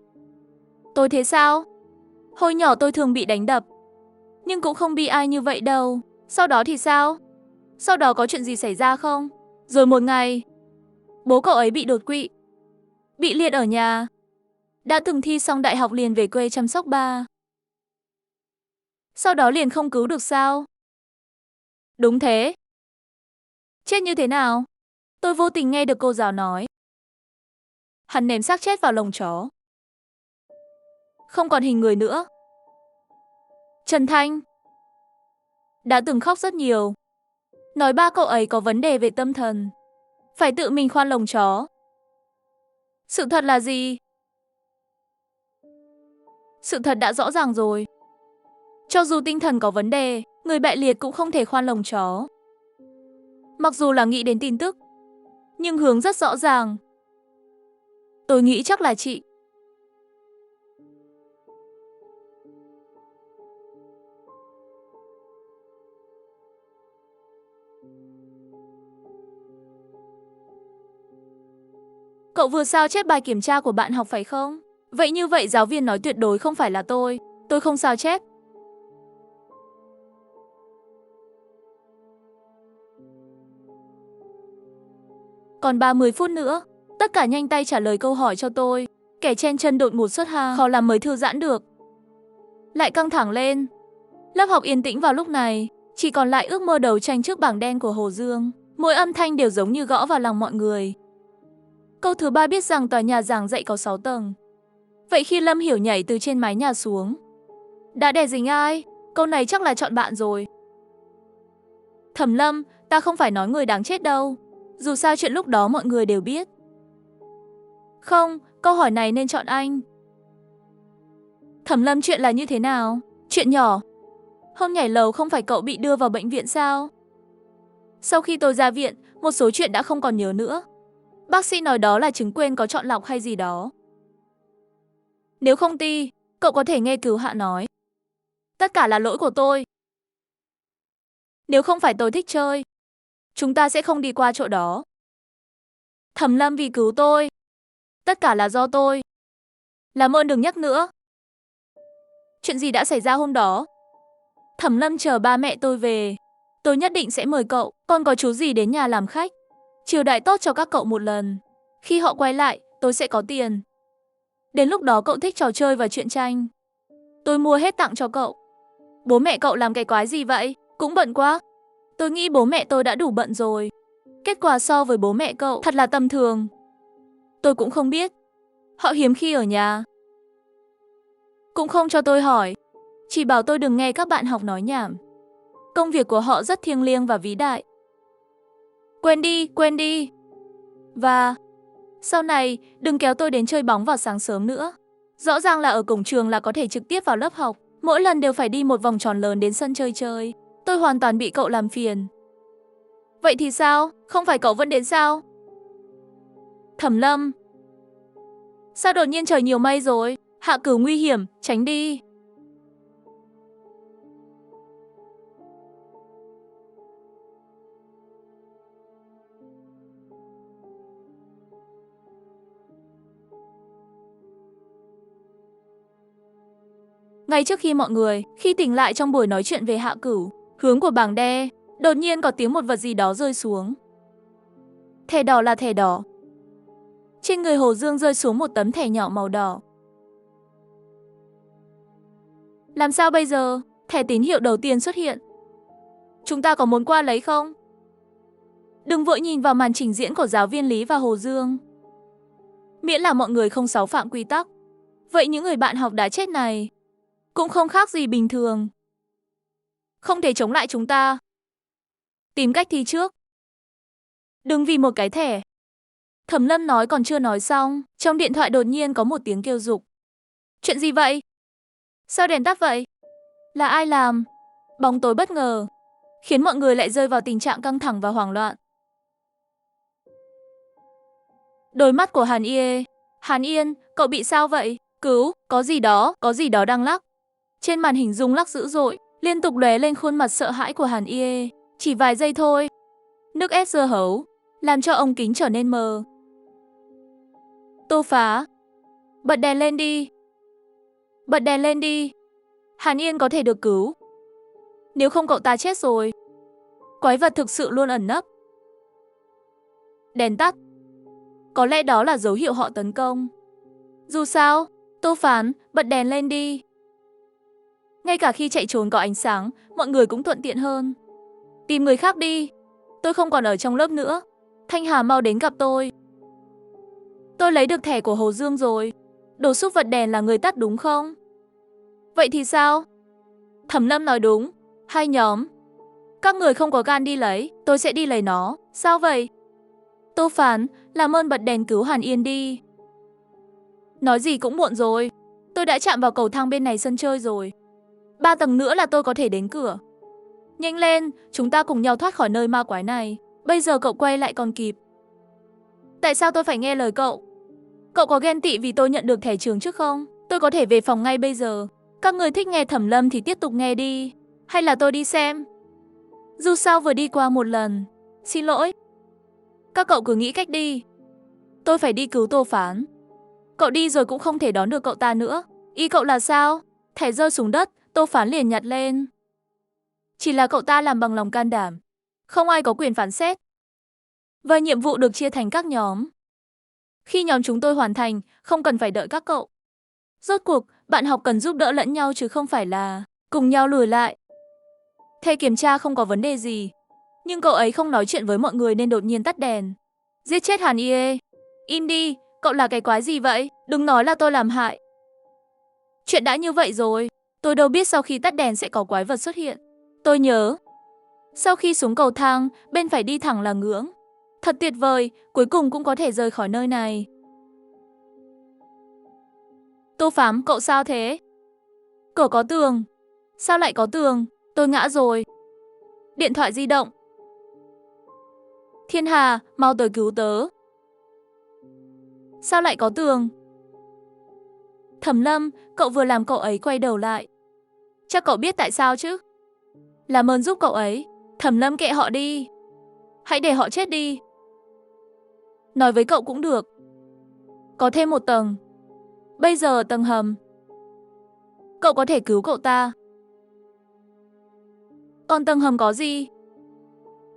A: Tôi thế sao? Hồi nhỏ tôi thường bị đánh đập, nhưng cũng không bị ai như vậy đâu. Sau đó thì sao? Sau đó có chuyện gì xảy ra không? Rồi một ngày, bố cậu ấy bị đột quỵ, bị liệt ở nhà. Đã từng thi xong đại học liền về quê chăm sóc ba. Sau đó liền không cứu được sao? Đúng thế. Chết như thế nào? Tôi vô tình nghe được cô giáo nói. Hắn ném xác chết vào lồng chó. Không còn hình người nữa. Trần Thanh đã từng khóc rất nhiều. Nói ba cậu ấy có vấn đề về tâm thần, phải tự mình khoan lồng chó. Sự thật là gì? Sự thật đã rõ ràng rồi. Cho dù tinh thần có vấn đề, người bại liệt cũng không thể khoan lồng chó. Mặc dù là nghĩ đến tin tức, nhưng hướng rất rõ ràng. Tôi nghĩ chắc là chị. Cậu vừa sao chép bài kiểm tra của bạn học phải không? Vậy như vậy giáo viên nói tuyệt đối không phải là tôi không sao chép. Còn 30 phút nữa, tất cả nhanh tay trả lời câu hỏi cho tôi. Kẻ chen chân đột ngột xuất ha, khó làm mới thư giãn được. Lại căng thẳng lên. Lớp học yên tĩnh vào lúc này, chỉ còn lại ước mơ đấu tranh trước bảng đen của Hồ Dương. Mỗi âm thanh đều giống như gõ vào lòng mọi người. Câu thứ 3 biết rằng tòa nhà giảng dạy có 6 tầng. Vậy khi Lâm Hiểu nhảy từ trên mái nhà xuống, đã đè dính ai? Câu này chắc là chọn bạn rồi. Thẩm Lâm, ta không phải nói người đáng chết đâu. Dù sao chuyện lúc đó mọi người đều biết. Không, câu hỏi này nên chọn anh. Thẩm Lâm, chuyện là như thế nào? Chuyện nhỏ. Hôm nhảy lầu không phải cậu bị đưa vào bệnh viện sao? Sau khi tôi ra viện, một số chuyện đã không còn nhớ nữa. Bác sĩ nói đó là chứng quên có chọn lọc hay gì đó. Nếu không ti, cậu có thể nghe cứu hạ nói. Tất cả là lỗi của tôi. Nếu không phải tôi thích chơi, chúng ta sẽ không đi qua chỗ đó. Thẩm Lâm, vì cứu tôi. Tất cả là do tôi. Làm ơn đừng nhắc nữa. Chuyện gì đã xảy ra hôm đó? Thẩm Lâm chờ ba mẹ tôi về. Tôi nhất định sẽ mời cậu, con có chú gì đến nhà làm khách. Chiều đãi tốt cho các cậu một lần. Khi họ quay lại, tôi sẽ có tiền. Đến lúc đó cậu thích trò chơi và truyện tranh, tôi mua hết tặng cho cậu. Bố mẹ cậu làm cái quái gì vậy? Cũng bận quá. Tôi nghĩ bố mẹ tôi đã đủ bận rồi. Kết quả so với bố mẹ cậu thật là tầm thường. Tôi cũng không biết. Họ hiếm khi ở nhà. Cũng không cho tôi hỏi. Chỉ bảo tôi đừng nghe các bạn học nói nhảm. Công việc của họ rất thiêng liêng và vĩ đại. Quên đi, quên đi. Và sau này, đừng kéo tôi đến chơi bóng vào sáng sớm nữa. Rõ ràng là ở cổng trường là có thể trực tiếp vào lớp học. Mỗi lần đều phải đi một vòng tròn lớn đến sân chơi chơi. Tôi hoàn toàn bị cậu làm phiền. Vậy thì sao? Không phải cậu vẫn đến sao? Thẩm Lâm. Sao đột nhiên trời nhiều mây rồi? Hạ Cửu nguy hiểm, tránh đi. Ngay trước khi mọi người, khi tỉnh lại trong buổi nói chuyện về Hạ Cửu, hướng của bảng đe, đột nhiên có tiếng một vật gì đó rơi xuống. Thẻ đỏ là thẻ đỏ. Trên người Hồ Dương rơi xuống một tấm thẻ nhỏ màu đỏ. Làm sao bây giờ? Thẻ tín hiệu đầu tiên xuất hiện. Chúng ta có muốn qua lấy không? Đừng vội nhìn vào màn trình diễn của giáo viên Lý và Hồ Dương. Miễn là mọi người không xáo phạm quy tắc. Vậy những người bạn học đã chết này cũng không khác gì bình thường. Không thể chống lại chúng ta. Tìm cách thi trước. Đừng vì một cái thẻ. Thẩm Lâm nói còn chưa nói xong, trong điện thoại đột nhiên có một tiếng kêu giục. Chuyện gì vậy? Sao đèn tắt vậy? Là ai làm? Bóng tối bất ngờ, khiến mọi người lại rơi vào tình trạng căng thẳng và hoảng loạn. Đôi mắt của Hàn Yên. Hàn Yên, cậu bị sao vậy? Cứu, có gì đó đang lắc. Trên màn hình rung lắc dữ dội, liên tục lóe lên khuôn mặt sợ hãi của Hàn Yên. Chỉ vài giây thôi. Nước ép dưa hấu, làm cho ống kính trở nên mờ. Tô Phá, bật đèn lên đi. Bật đèn lên đi. Hàn Yên có thể được cứu. Nếu không cậu ta chết rồi. Quái vật thực sự luôn ẩn nấp. Đèn tắt. Có lẽ đó là dấu hiệu họ tấn công. Dù sao, Tô Phán, bật đèn lên đi. Ngay cả khi chạy trốn có ánh sáng, mọi người cũng thuận tiện hơn. Tìm người khác đi. Tôi không còn ở trong lớp nữa. Thanh Hà mau đến gặp tôi. Tôi lấy được thẻ của Hồ Dương rồi. Đồ xúc vật đèn là người tắt đúng không? Vậy thì sao? Thẩm Lâm nói đúng. Hai nhóm. Các người không có gan đi lấy, tôi sẽ đi lấy nó. Sao vậy? Tô Phán, làm ơn bật đèn cứu Hàn Yên đi. Nói gì cũng muộn rồi. Tôi đã chạm vào cầu thang bên này sân chơi rồi. 3 tầng nữa là tôi có thể đến cửa. Nhanh lên, chúng ta cùng nhau thoát khỏi nơi ma quái này. Bây giờ cậu quay lại còn kịp. Tại sao tôi phải nghe lời cậu? Cậu có ghen tị vì tôi nhận được thẻ trường trước không? Tôi có thể về phòng ngay bây giờ. Các người thích nghe Thẩm Lâm thì tiếp tục nghe đi. Hay là tôi đi xem? Dù sao vừa đi qua một lần. Xin lỗi. Các cậu cứ nghĩ cách đi. Tôi phải đi cứu Tô Phán. Cậu đi rồi cũng không thể đón được cậu ta nữa. Ý cậu là sao? Thẻ rơi xuống đất, Tô Phán liền nhặt lên. Chỉ là cậu ta làm bằng lòng can đảm. Không ai có quyền phán xét. Và nhiệm vụ được chia thành các nhóm. Khi nhóm chúng tôi hoàn thành, không cần phải đợi các cậu. Rốt cuộc, bạn học cần giúp đỡ lẫn nhau chứ không phải là cùng nhau lùi lại. Thầy kiểm tra không có vấn đề gì. Nhưng cậu ấy không nói chuyện với mọi người nên đột nhiên tắt đèn. Giết chết Hàn Ie. Im đi, cậu là cái quái gì vậy? Đừng nói là tôi làm hại. Chuyện đã như vậy rồi. Tôi đâu biết sau khi tắt đèn sẽ có quái vật xuất hiện. Tôi nhớ. Sau khi xuống cầu thang, bên phải đi thẳng là ngưỡng. Thật tuyệt vời, cuối cùng cũng có thể rời khỏi nơi này. Tô Phám, cậu sao thế? Cửa có tường. Sao lại có tường? Tôi ngã rồi. Điện thoại di động. Thiên Hà, mau tới cứu tớ. Sao lại có tường? Thẩm Lâm, cậu vừa làm cậu ấy quay đầu lại. Chắc cậu biết tại sao chứ? Làm ơn giúp cậu ấy. Thẩm Lâm kệ họ đi. Hãy để họ chết đi. Nói với cậu cũng được. Có thêm một tầng. Bây giờ ở tầng hầm. Cậu có thể cứu cậu ta. Còn tầng hầm có gì?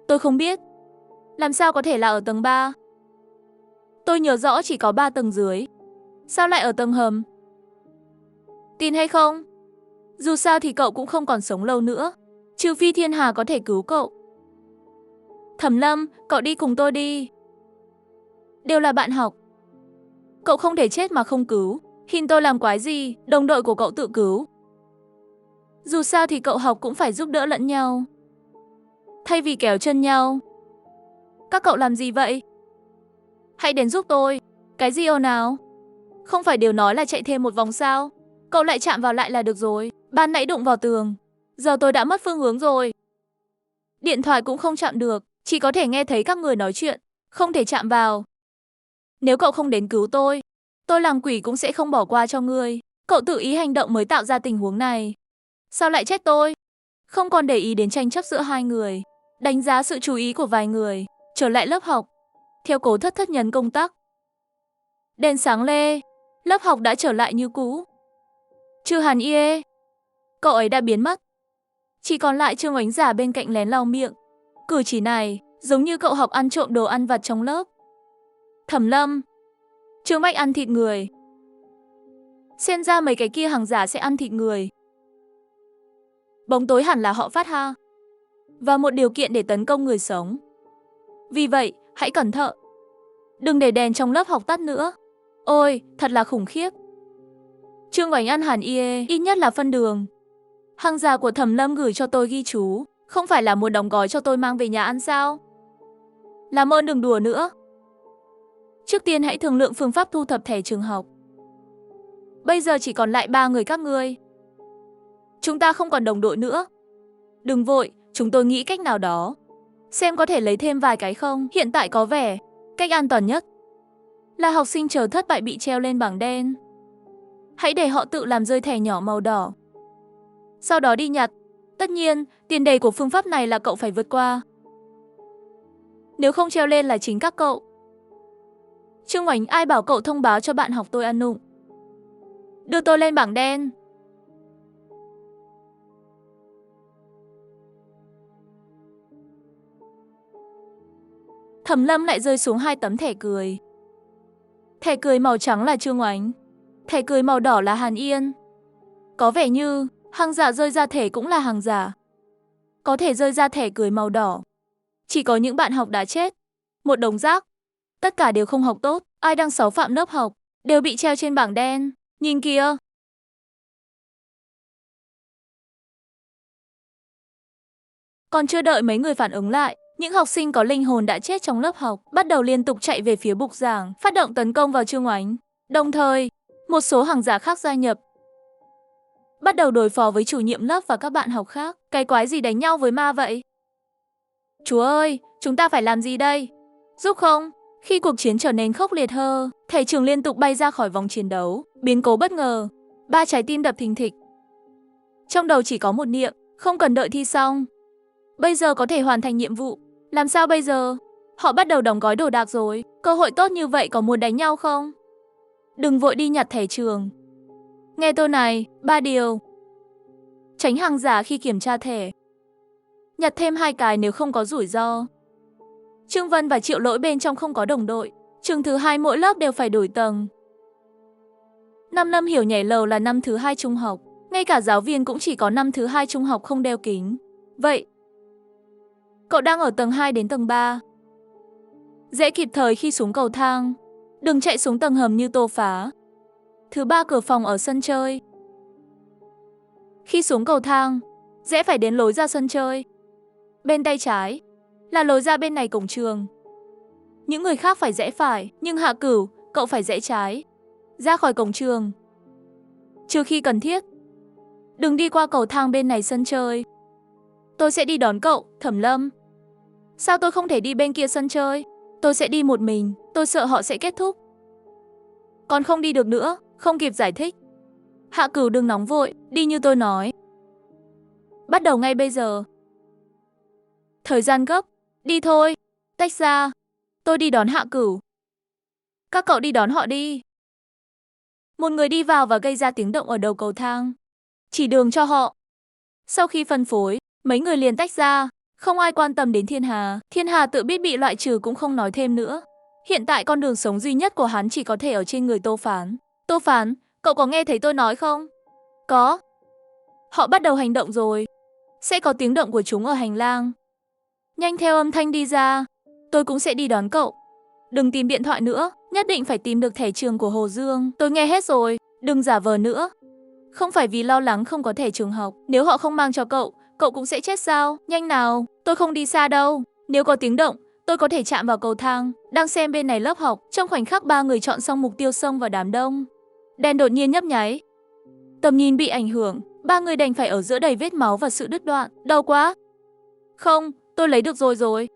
A: Tôi không biết. Làm sao có thể là ở tầng 3? Tôi nhớ rõ chỉ có 3 tầng dưới. Sao lại ở tầng hầm? Tin hay không? Dù sao thì cậu cũng không còn sống lâu nữa. Trừ phi Thiên Hà có thể cứu cậu. Thẩm Lâm, cậu đi cùng tôi đi. Đều là bạn học. Cậu không thể chết mà không cứu. Hin tôi làm quái gì, đồng đội của cậu tự cứu. Dù sao thì cậu học cũng phải giúp đỡ lẫn nhau. Thay vì kéo chân nhau. Các cậu làm gì vậy? Hãy đến giúp tôi. Cái gì ồn ào? Không phải đều nói là chạy thêm một vòng sao? Cậu lại chạm vào lại là được rồi. Ban nãy đụng vào tường. Giờ tôi đã mất phương hướng rồi. Điện thoại cũng không chạm được. Chỉ có thể nghe thấy các người nói chuyện. Không thể chạm vào. Nếu cậu không đến cứu tôi làm quỷ cũng sẽ không bỏ qua cho ngươi. Cậu tự ý hành động mới tạo ra tình huống này. Sao lại trách tôi? Không còn để ý đến tranh chấp giữa hai người. Đánh giá sự chú ý của vài người. Trở lại lớp học. Theo Cố Thất Thất nhấn công tắc. Đèn sáng lê. Lớp học đã trở lại như cũ. Trừ Hàn Ye. Cậu ấy đã biến mất. Chỉ còn lại Trương Oánh Giả bên cạnh lén lau miệng. Cử chỉ này giống như cậu học ăn trộm đồ ăn vặt trong lớp. Thẩm Lâm. Trương Bách ăn thịt người. Xem ra mấy cái kia hàng giả sẽ ăn thịt người. Bóng tối hẳn là họ phát ha. Và một điều kiện để tấn công người sống. Vì vậy, hãy cẩn thận. Đừng để đèn trong lớp học tắt nữa. Ôi, thật là khủng khiếp. Trương Oánh ăn Hàn Ye, ít nhất là phân đường. Hàng giả của Thẩm Lâm gửi cho tôi ghi chú. Không phải là muốn đóng gói cho tôi mang về nhà ăn sao? Làm ơn đừng đùa nữa. Trước tiên hãy thương lượng phương pháp thu thập thẻ trường học. Bây giờ chỉ còn lại 3 người các ngươi. Chúng ta không còn đồng đội nữa. Đừng vội, chúng tôi nghĩ cách nào đó. Xem có thể lấy thêm vài cái không. Hiện tại có vẻ cách an toàn nhất là học sinh chờ thất bại bị treo lên bảng đen. Hãy để họ tự làm rơi thẻ nhỏ màu đỏ. Sau đó đi nhặt. Tất nhiên, tiền đề của phương pháp này là cậu phải vượt qua. Nếu không treo lên là chính các cậu. Trương Oánh, ai bảo cậu thông báo cho bạn học tôi ăn nụng? Đưa tôi lên bảng đen. Thẩm Lâm lại rơi xuống 2 tấm thẻ cười. Thẻ cười màu trắng là Trương Oánh. Thẻ cười màu đỏ là Hàn Yên. Có vẻ như hàng giả rơi ra thẻ cũng là hàng giả. Có thể rơi ra thẻ cười màu đỏ. Chỉ có những bạn học đã chết. Một đống rác. Tất cả đều không học tốt. Ai đang xáo phạm lớp học đều bị treo trên bảng đen. Nhìn kìa. Còn chưa đợi mấy người phản ứng lại, những học sinh có linh hồn đã chết trong lớp học bắt đầu liên tục chạy về phía bục giảng, phát động tấn công vào Trương Oánh. Đồng thời, một số hàng giả khác gia nhập, bắt đầu đối phó với chủ nhiệm lớp và các bạn học khác. Cái quái gì đánh nhau với ma vậy? Chúa ơi, chúng ta phải làm gì đây? Giúp không? Khi cuộc chiến trở nên khốc liệt hơn, thầy trường liên tục bay ra khỏi vòng chiến đấu. Biến cố bất ngờ. 3 trái tim đập thình thịch. Trong đầu chỉ có một niệm, không cần đợi thi xong. Bây giờ có thể hoàn thành nhiệm vụ. Làm sao bây giờ? Họ bắt đầu đóng gói đồ đạc rồi. Cơ hội tốt như vậy có muốn đánh nhau không? Đừng vội đi nhặt thẻ trường. Nghe tôi này, 3 điều. Tránh hàng giả khi kiểm tra thẻ. Nhặt thêm 2 cái nếu không có rủi ro. Trương Vân và Triệu Lỗi bên trong không có đồng đội. Trường thứ 2 mỗi lớp đều phải đổi tầng. 5 năm hiểu nhảy lầu là năm thứ 2 trung học. Ngay cả giáo viên cũng chỉ có năm thứ 2 trung học không đeo kính. Vậy, cậu đang ở tầng 2 đến tầng 3. Dễ kịp thời khi xuống cầu thang. Đừng chạy xuống tầng hầm như Tô Phá. Thứ 3 cửa phòng ở sân chơi. Khi xuống cầu thang, dễ phải đến lối ra sân chơi. Bên tay trái là lối ra bên này cổng trường. Những người khác phải rẽ phải, nhưng Hạ Cửu, cậu phải rẽ trái. Ra khỏi cổng trường. Trừ khi cần thiết. Đừng đi qua cầu thang bên này sân chơi. Tôi sẽ đi đón cậu, Thẩm Lâm. Sao tôi không thể đi bên kia sân chơi? Tôi sẽ đi một mình, tôi sợ họ sẽ kết thúc. Còn không đi được nữa, không kịp giải thích. Hạ Cửu đừng nóng vội, đi như tôi nói. Bắt đầu ngay bây giờ. Thời gian gấp, đi thôi. Tách ra, tôi đi đón Hạ Cửu. Các cậu đi đón họ đi. Một người đi vào và gây ra tiếng động ở đầu cầu thang. Chỉ đường cho họ. Sau khi phân phối, mấy người liền tách ra. Không ai quan tâm đến Thiên Hà. Thiên Hà tự biết bị loại trừ cũng không nói thêm nữa. Hiện tại con đường sống duy nhất của hắn chỉ có thể ở trên người Tô Phán. Tô Phán, cậu có nghe thấy tôi nói không? Có. Họ bắt đầu hành động rồi. Sẽ có tiếng động của chúng ở hành lang. Nhanh theo âm thanh đi ra. Tôi cũng sẽ đi đón cậu. Đừng tìm điện thoại nữa, nhất định phải tìm được thẻ trường của Hồ Dương. Tôi nghe hết rồi, đừng giả vờ nữa. Không phải vì lo lắng không có thẻ trường học, nếu họ không mang cho cậu, cậu cũng sẽ chết sao? Nhanh nào, tôi không đi xa đâu. Nếu có tiếng động, tôi có thể chạm vào cầu thang. Đang xem bên này lớp học, trong khoảnh khắc ba người chọn xong mục tiêu xông vào đám đông. Đèn đột nhiên nhấp nháy. Tầm nhìn bị ảnh hưởng, ba người đành phải ở giữa đầy vết máu và sự đứt đoạn. Đau quá. Không, tôi lấy được rồi.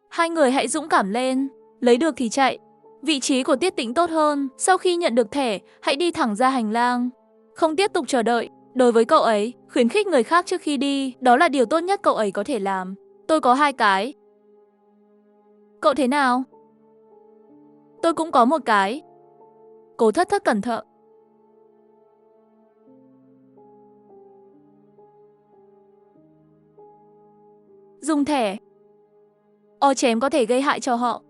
A: Hai người hãy dũng cảm lên. Lấy được thì chạy. Vị trí của Tiết Tĩnh tốt hơn. Sau khi nhận được thẻ, hãy đi thẳng ra hành lang. Không tiếp tục chờ đợi. Đối với cậu ấy, khuyến khích người khác trước khi đi, đó là điều tốt nhất cậu ấy có thể làm. Tôi có 2 cái. Cậu thế nào? Tôi cũng có 1 cái. Cố Thất Thất cẩn thận. Dùng thẻ. Chém có thể gây hại cho họ.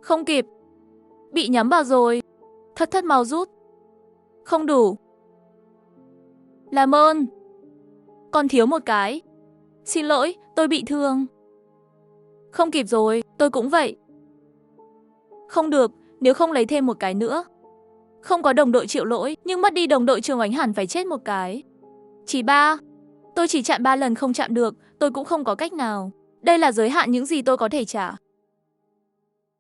A: Không kịp. Bị nhắm vào rồi. Thất Thất mau rút. Không đủ. Làm ơn. Còn thiếu 1 cái. Xin lỗi, tôi bị thương. Không kịp rồi, tôi cũng vậy. Không được, nếu không lấy thêm 1 cái nữa. Không có đồng đội Triệu Lỗi, nhưng mất đi đồng đội Trường Ánh hẳn phải chết 1 cái. Chỉ 3. Tôi chỉ chạm 3 lần không chạm được, tôi cũng không có cách nào. Đây là giới hạn những gì tôi có thể trả.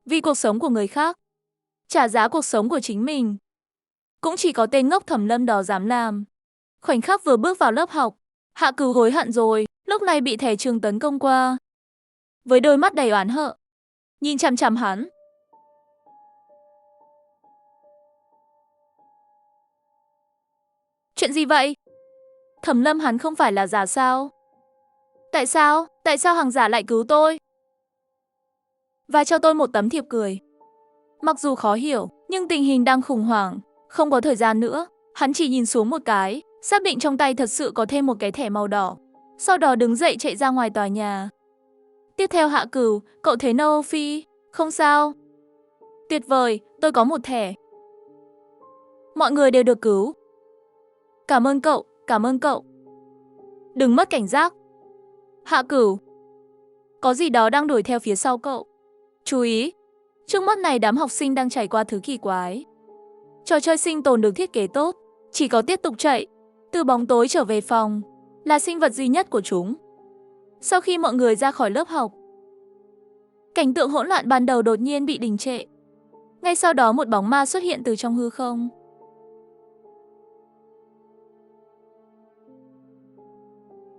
A: Vì cuộc sống của người khác, trả giá cuộc sống của chính mình. Cũng chỉ có tên ngốc Thẩm Lâm đó dám làm. Khoảnh khắc vừa bước vào lớp học, Hạ Cửu hối hận rồi, lúc này bị thẻ trường tấn công qua. Với đôi mắt đầy oán hận, nhìn chằm chằm hắn. Chuyện gì vậy? Thẩm Lâm hắn không phải là giả sao? Tại sao hàng giả lại cứu tôi? Và cho tôi một tấm thiệp cười. Mặc dù khó hiểu, nhưng tình hình đang khủng hoảng, không có thời gian nữa. Hắn chỉ nhìn xuống một cái, xác định trong tay thật sự có thêm một cái thẻ màu đỏ. Sau đó đứng dậy chạy ra ngoài tòa nhà. Tiếp theo Hạ Cửu, cậu thấy No Phi? Không sao. Tuyệt vời, tôi có một thẻ. Mọi người đều được cứu. Cảm ơn cậu, cảm ơn cậu. Đừng mất cảnh giác. Hạ Cửu, có gì đó đang đuổi theo phía sau cậu. Chú ý, trước mắt này đám học sinh đang trải qua thứ kỳ quái. Trò chơi sinh tồn được thiết kế tốt, chỉ có tiếp tục chạy, từ bóng tối trở về phòng, là sinh vật duy nhất của chúng. Sau khi mọi người ra khỏi lớp học, cảnh tượng hỗn loạn ban đầu đột nhiên bị đình trệ. Ngay sau đó một bóng ma xuất hiện từ trong hư không.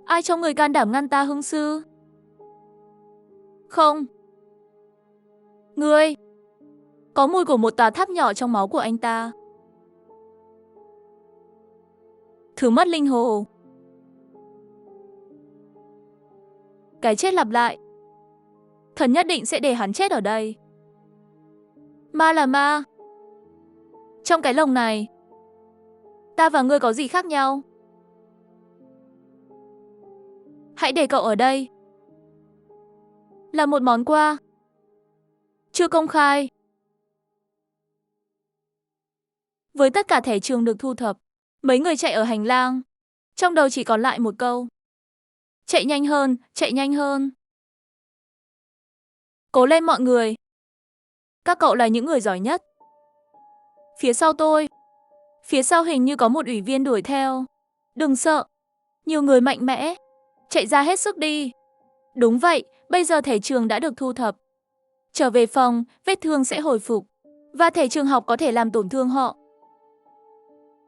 A: Ai trong người can đảm ngăn ta Hưng sư? Không. Ngươi. Có mùi của một tòa tháp nhỏ trong máu của anh ta. Thứ mất linh hồn. Cái chết lặp lại. Thần nhất định sẽ để hắn chết ở đây. Ma là ma. Trong cái lồng này, ta và ngươi có gì khác nhau? Hãy để cậu ở đây. Là một món quà. Chưa công khai. Với tất cả thẻ trường được thu thập, mấy người chạy ở hành lang. Trong đầu chỉ còn lại một câu. Chạy nhanh hơn, chạy nhanh hơn. Cố lên mọi người. Các cậu là những người giỏi nhất. Phía sau tôi. Phía sau hình như có một ủy viên đuổi theo. Đừng sợ. Nhiều người mạnh mẽ. Chạy ra hết sức đi. Đúng vậy, bây giờ thẻ trường đã được thu thập. Trở về phòng, vết thương sẽ hồi phục. Và thẻ trường học có thể làm tổn thương họ.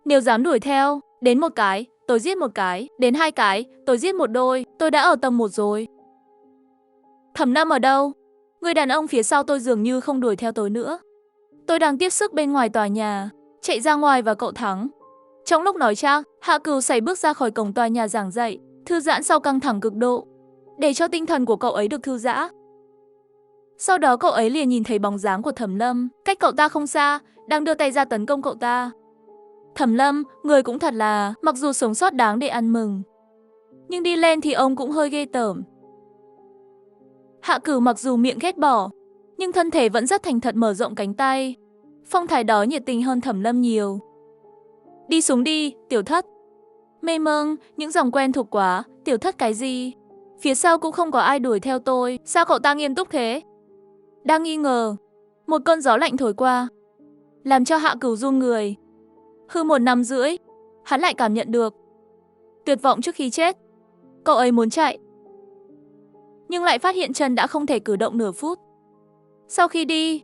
A: Nếu dám đuổi theo, đến một cái, tôi giết một cái, đến 2 cái, tôi giết một đôi, tôi đã ở tầng 1 rồi. Thẩm Lâm ở đâu? Người đàn ông phía sau tôi dường như không đuổi theo tôi nữa. Tôi đang tiếp sức bên ngoài tòa nhà, chạy ra ngoài và cậu Thắng. Trong lúc nói chuyện, Hạ Cửu sải bước ra khỏi cổng tòa nhà giảng dạy, thư giãn sau căng thẳng cực độ, để cho tinh thần của cậu ấy được thư giãn. Sau đó cậu ấy liền nhìn thấy bóng dáng của Thẩm Lâm, cách cậu ta không xa, đang đưa tay ra tấn công cậu ta. Thẩm Lâm, người cũng thật là, mặc dù sống sót đáng để ăn mừng, nhưng đi lên thì ông cũng hơi ghê tởm. Hạ Cửu mặc dù miệng ghét bỏ, nhưng thân thể vẫn rất thành thật mở rộng cánh tay. Phong thái đó nhiệt tình hơn Thẩm Lâm nhiều. Đi xuống đi, Tiểu Thất. Mê mông, những dòng quen thuộc quá, Tiểu Thất cái gì? Phía sau cũng không có ai đuổi theo tôi, sao cậu ta nghiêm túc thế? Đang nghi ngờ, một cơn gió lạnh thổi qua, làm cho Hạ Cửu run người. Hư 1 năm rưỡi, hắn lại cảm nhận được tuyệt vọng trước khi chết. Cậu ấy muốn chạy, nhưng lại phát hiện chân đã không thể cử động nửa phút. Sau khi đi,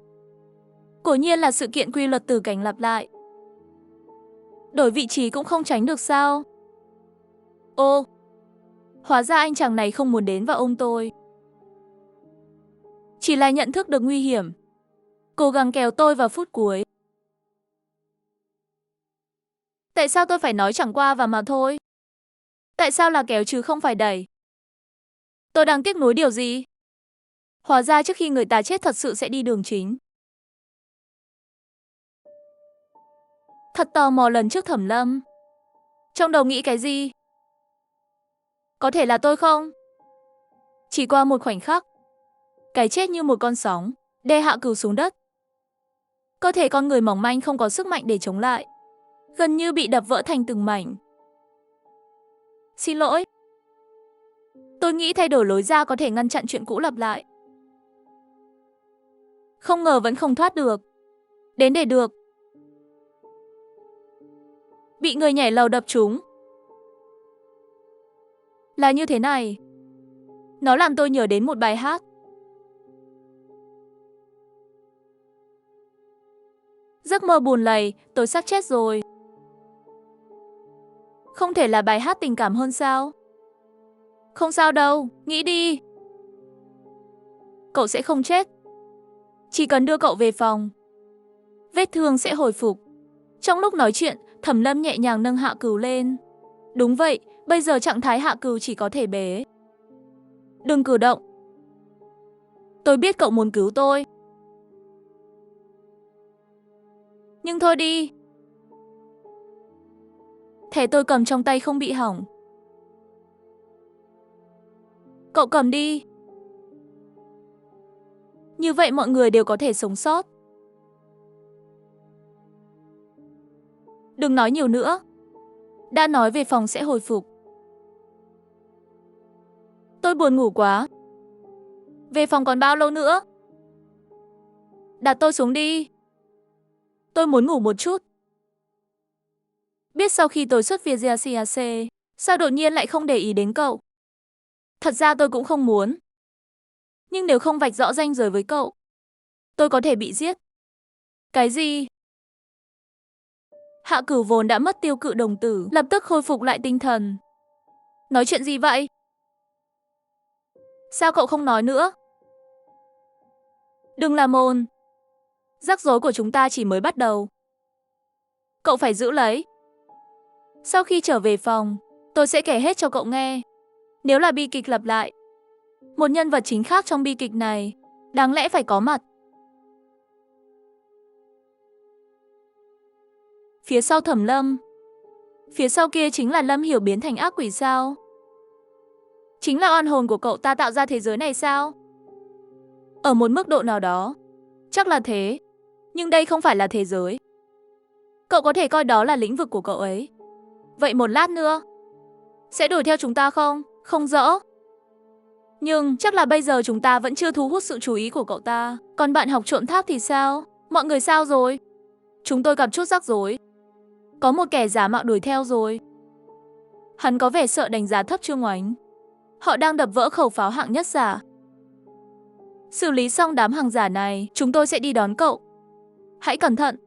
A: quả nhiên là sự kiện quy luật tử cảnh lặp lại. Đổi vị trí cũng không tránh được sao? Ô, hóa ra anh chàng này không muốn đến và ôm tôi. Chỉ là nhận thức được nguy hiểm, cố gắng kéo tôi vào phút cuối. Tại sao tôi phải nói chẳng qua và mà thôi? Tại sao là kéo chứ không phải đẩy? Tôi đang tiếc nuối điều gì? Hóa ra trước khi người ta chết thật sự sẽ đi đường chính. Thật tò mò lần trước Thẩm Lâm. Trong đầu nghĩ cái gì? Có thể là tôi không? Chỉ qua một khoảnh khắc, cái chết như một con sóng, đè Hạ Cửu xuống đất. Cơ thể con người mỏng manh không có sức mạnh để chống lại, gần như bị đập vỡ thành từng mảnh. Xin lỗi. Tôi nghĩ thay đổi lối ra có thể ngăn chặn chuyện cũ lặp lại. Không ngờ vẫn không thoát được. Đến để được. Bị người nhảy lầu đập trúng. Là như thế này. Nó làm tôi nhớ đến một bài hát. Giấc mơ buồn lầy, tôi sắp chết rồi. Không thể là bài hát tình cảm hơn sao? Không sao đâu, nghĩ đi. Cậu sẽ không chết. Chỉ cần đưa cậu về phòng, vết thương sẽ hồi phục. Trong lúc nói chuyện, Thẩm Lâm nhẹ nhàng nâng Hạ Cửu lên. Đúng vậy, bây giờ trạng thái Hạ Cửu chỉ có thể bế. Đừng cử động. Tôi biết cậu muốn cứu tôi. Nhưng thôi đi. Thẻ tôi cầm trong tay không bị hỏng. Cậu cầm đi. Như vậy mọi người đều có thể sống sót. Đừng nói nhiều nữa. Đã nói về phòng sẽ hồi phục. Tôi buồn ngủ quá. Về phòng còn bao lâu nữa? Đặt tôi xuống đi. Tôi muốn ngủ một chút. Biết sau khi tôi xuất viện GACAC, sao đột nhiên lại không để ý đến cậu? Thật ra tôi cũng không muốn. Nhưng nếu không vạch rõ ranh giới với cậu, tôi có thể bị giết. Cái gì? Hạ Cửu vốn đã mất tiêu cự đồng tử, lập tức khôi phục lại tinh thần. Nói chuyện gì vậy? Sao cậu không nói nữa? Đừng làm ồn. Rắc rối của chúng ta chỉ mới bắt đầu. Cậu phải giữ lấy. Sau khi trở về phòng, tôi sẽ kể hết cho cậu nghe. Nếu là bi kịch lặp lại, một nhân vật chính khác trong bi kịch này đáng lẽ phải có mặt. Phía sau Thẩm Lâm. Phía sau kia chính là Lâm Hiểu biến thành ác quỷ sao? Chính là oan hồn của cậu ta tạo ra thế giới này sao? Ở một mức độ nào đó, chắc là thế. Nhưng đây không phải là thế giới. Cậu có thể coi đó là lĩnh vực của cậu ấy. Vậy một lát nữa, sẽ đuổi theo chúng ta không? Không rõ. Nhưng chắc là bây giờ chúng ta vẫn chưa thu hút sự chú ý của cậu ta. Còn bạn học trộm tháp thì sao? Mọi người sao rồi? Chúng tôi gặp chút rắc rối. Có một kẻ giả mạo đuổi theo rồi. Hắn có vẻ sợ đánh giá thấp Trương Oánh. Họ đang đập vỡ khẩu pháo hạng nhất giả. Xử lý xong đám hàng giả này, chúng tôi sẽ đi đón cậu. Hãy cẩn thận.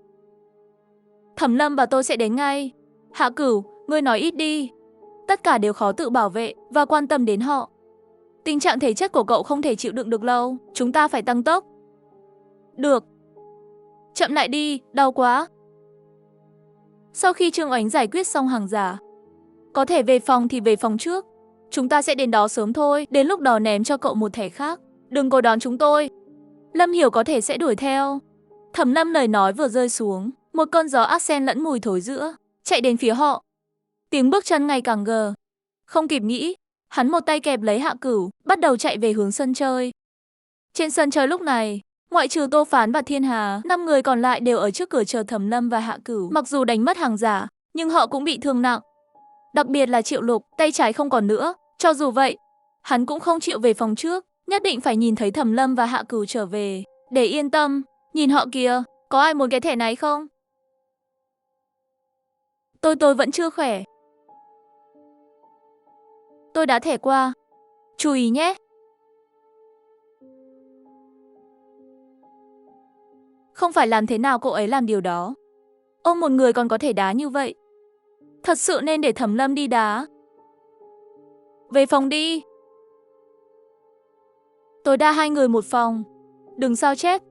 A: Thẩm Lâm và tôi sẽ đến ngay. Hạ Cửu, ngươi nói ít đi. tất cả đều khó tự bảo vệ và quan tâm đến họ. Tình trạng thể chất của cậu không thể chịu đựng được lâu, chúng ta phải tăng tốc. Được. Chậm lại đi, đau quá. Sau khi Trương Oánh giải quyết xong hàng giả, có thể về phòng thì về phòng trước. Chúng ta sẽ đến đó sớm thôi, đến lúc đó ném cho cậu một thẻ khác. Đừng có đón chúng tôi. Lâm Hiểu có thể sẽ đuổi theo. Thẩm Lâm lời nói vừa rơi xuống, một cơn gió ác sen lẫn mùi thối giữa, chạy đến phía họ. Tiếng bước chân ngày càng gần. Không kịp nghĩ, hắn một tay kẹp lấy Hạ Cửu, bắt đầu chạy về hướng sân chơi. Trên sân chơi lúc này, ngoại trừ Tô Phán và Thiên Hà, 5 người còn lại đều ở trước cửa chờ Thẩm Lâm và Hạ Cửu. Mặc dù đánh mất hàng giả, nhưng họ cũng bị thương nặng. Đặc biệt là Triệu Lục, tay trái không còn nữa. Cho dù vậy, hắn cũng không chịu về phòng trước, nhất định phải nhìn thấy Thẩm Lâm và Hạ Cửu trở về, để yên tâm. Nhìn họ kìa, có ai muốn cái thẻ này không? Tôi vẫn chưa khỏe. Tôi đã thẻ qua. Chú ý nhé. Không phải làm thế nào cô ấy làm điều đó. Ôm một người còn có thể đá như vậy. Thật sự nên để Thẩm Lâm đi đá. Về phòng đi. Tối đa 2 người một phòng. Đừng sao chép.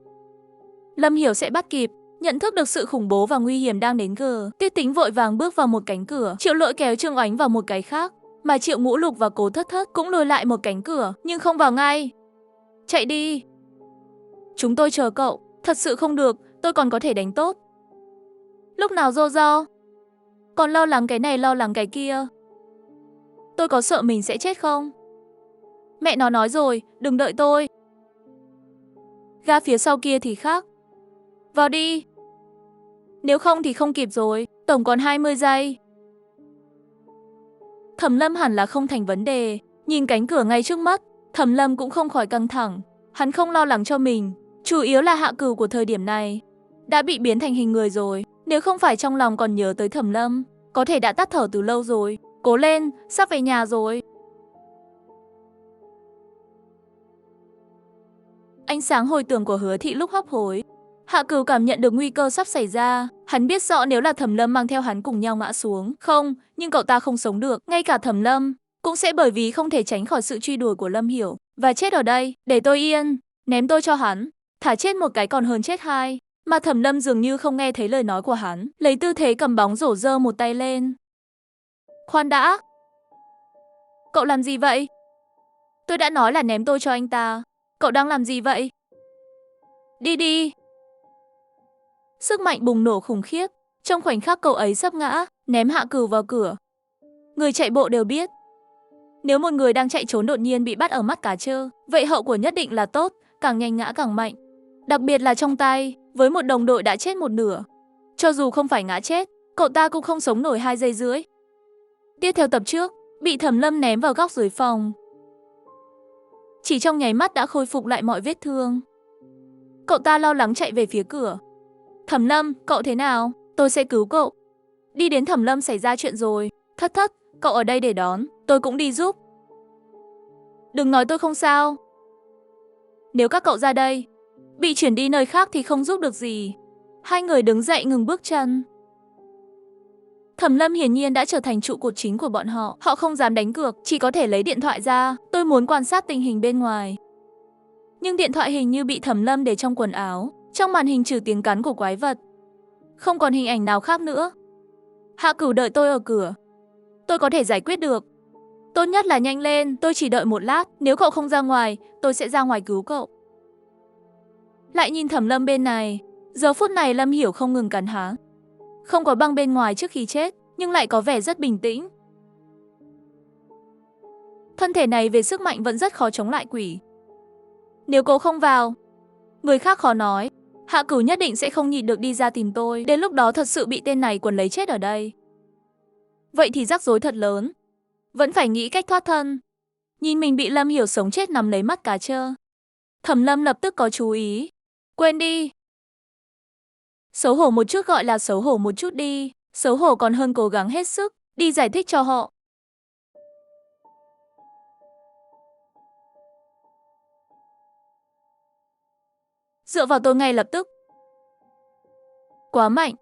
A: Lâm Hiểu sẽ bắt kịp, nhận thức được sự khủng bố và nguy hiểm đang đến gần. Tiết Tính vội vàng bước vào một cánh cửa, Triệu Lỗi kéo Trương Oánh vào một cái khác, mà Triệu Ngũ Lục và Cố Thất Thất cũng lùi lại một cánh cửa, nhưng không vào ngay. Chạy đi. Chúng tôi chờ cậu, thật sự không được, tôi còn có thể đánh tốt. Lúc nào do còn lo lắng cái này lo lắng cái kia. Tôi có sợ mình sẽ chết không? Mẹ nó nói rồi, đừng đợi tôi. Ga phía sau kia thì khác. Vào đi. Nếu không thì không kịp rồi, tổng còn 20 giây. Thẩm Lâm hẳn là không thành vấn đề, nhìn cánh cửa ngay trước mắt, Thẩm Lâm cũng không khỏi căng thẳng. Hắn không lo lắng cho mình, chủ yếu là Hạ Cửu của thời điểm này đã bị biến thành hình người rồi, nếu không phải trong lòng còn nhớ tới Thẩm Lâm, có thể đã tắt thở từ lâu rồi. Cố lên, sắp về nhà rồi. Ánh sáng hồi tưởng của Hứa Thị lúc hấp hối. Hạ Cửu cảm nhận được nguy cơ sắp xảy ra, hắn biết rõ nếu là Thẩm Lâm mang theo hắn cùng nhau ngã xuống, không, nhưng cậu ta không sống được, ngay cả Thẩm Lâm cũng sẽ bởi vì không thể tránh khỏi sự truy đuổi của Lâm Hiểu và chết ở đây. Để tôi yên, ném tôi cho hắn, thả chết một cái còn hơn chết hai. Mà Thẩm Lâm dường như không nghe thấy lời nói của hắn, lấy tư thế cầm bóng rổ giơ một tay lên. Khoan đã. Cậu làm gì vậy? Tôi đã nói là ném tôi cho anh ta. Cậu đang làm gì vậy? Đi đi. Sức mạnh bùng nổ khủng khiếp, trong khoảnh khắc cậu ấy sắp ngã, ném Hạ Cửu vào cửa. Người chạy bộ đều biết, nếu một người đang chạy trốn đột nhiên bị bắt ở mắt cá trơ, vậy hậu quả nhất định là tốt, càng nhanh ngã càng mạnh. Đặc biệt là trong tay, với một đồng đội đã chết một nửa. Cho dù không phải ngã chết, cậu ta cũng không sống nổi 2 giây rưỡi. Tiếp theo tập trước, bị Thẩm Lâm ném vào góc dưới phòng. Chỉ trong nháy mắt đã khôi phục lại mọi vết thương. Cậu ta lo lắng chạy về phía cửa. Thẩm Lâm, cậu thế nào? Tôi sẽ cứu cậu. Đi đến Thẩm Lâm xảy ra chuyện rồi. Thất Thất, cậu ở đây để đón, tôi cũng đi giúp. Đừng nói tôi không sao. Nếu các cậu ra đây, bị chuyển đi nơi khác thì không giúp được gì. Hai người đứng dậy ngừng bước chân. Thẩm Lâm hiển nhiên đã trở thành trụ cột chính của bọn họ. Họ không dám đánh cược, chỉ có thể lấy điện thoại ra. Tôi muốn quan sát tình hình bên ngoài. Nhưng điện thoại hình như bị Thẩm Lâm để trong quần áo. Trong màn hình trừ tiếng cắn của quái vật, không còn hình ảnh nào khác nữa. Hạ Cửu đợi tôi ở cửa. Tôi có thể giải quyết được. Tốt nhất là nhanh lên, tôi chỉ đợi một lát. Nếu cậu không ra ngoài, tôi sẽ ra ngoài cứu cậu. Lại nhìn Thẩm Lâm bên này. Giờ phút này Lâm Hiểu không ngừng cắn hắn. Không có băng bên ngoài trước khi chết, nhưng lại có vẻ rất bình tĩnh. Thân thể này về sức mạnh vẫn rất khó chống lại quỷ. Nếu cô không vào, người khác khó nói. Hạ Cửu nhất định sẽ không nhịn được đi ra tìm tôi. Đến lúc đó thật sự bị tên này quấn lấy chết ở đây. Vậy thì rắc rối thật lớn. Vẫn phải nghĩ cách thoát thân. Nhìn mình bị Lâm Hiểu sống chết nắm lấy mắt cá trơ. Thẩm Lâm lập tức có chú ý. Quên đi. Xấu hổ một chút gọi là xấu hổ một chút đi. Xấu hổ còn hơn cố gắng hết sức đi giải thích cho họ. Dựa vào tôi ngay lập tức. Quá mạnh.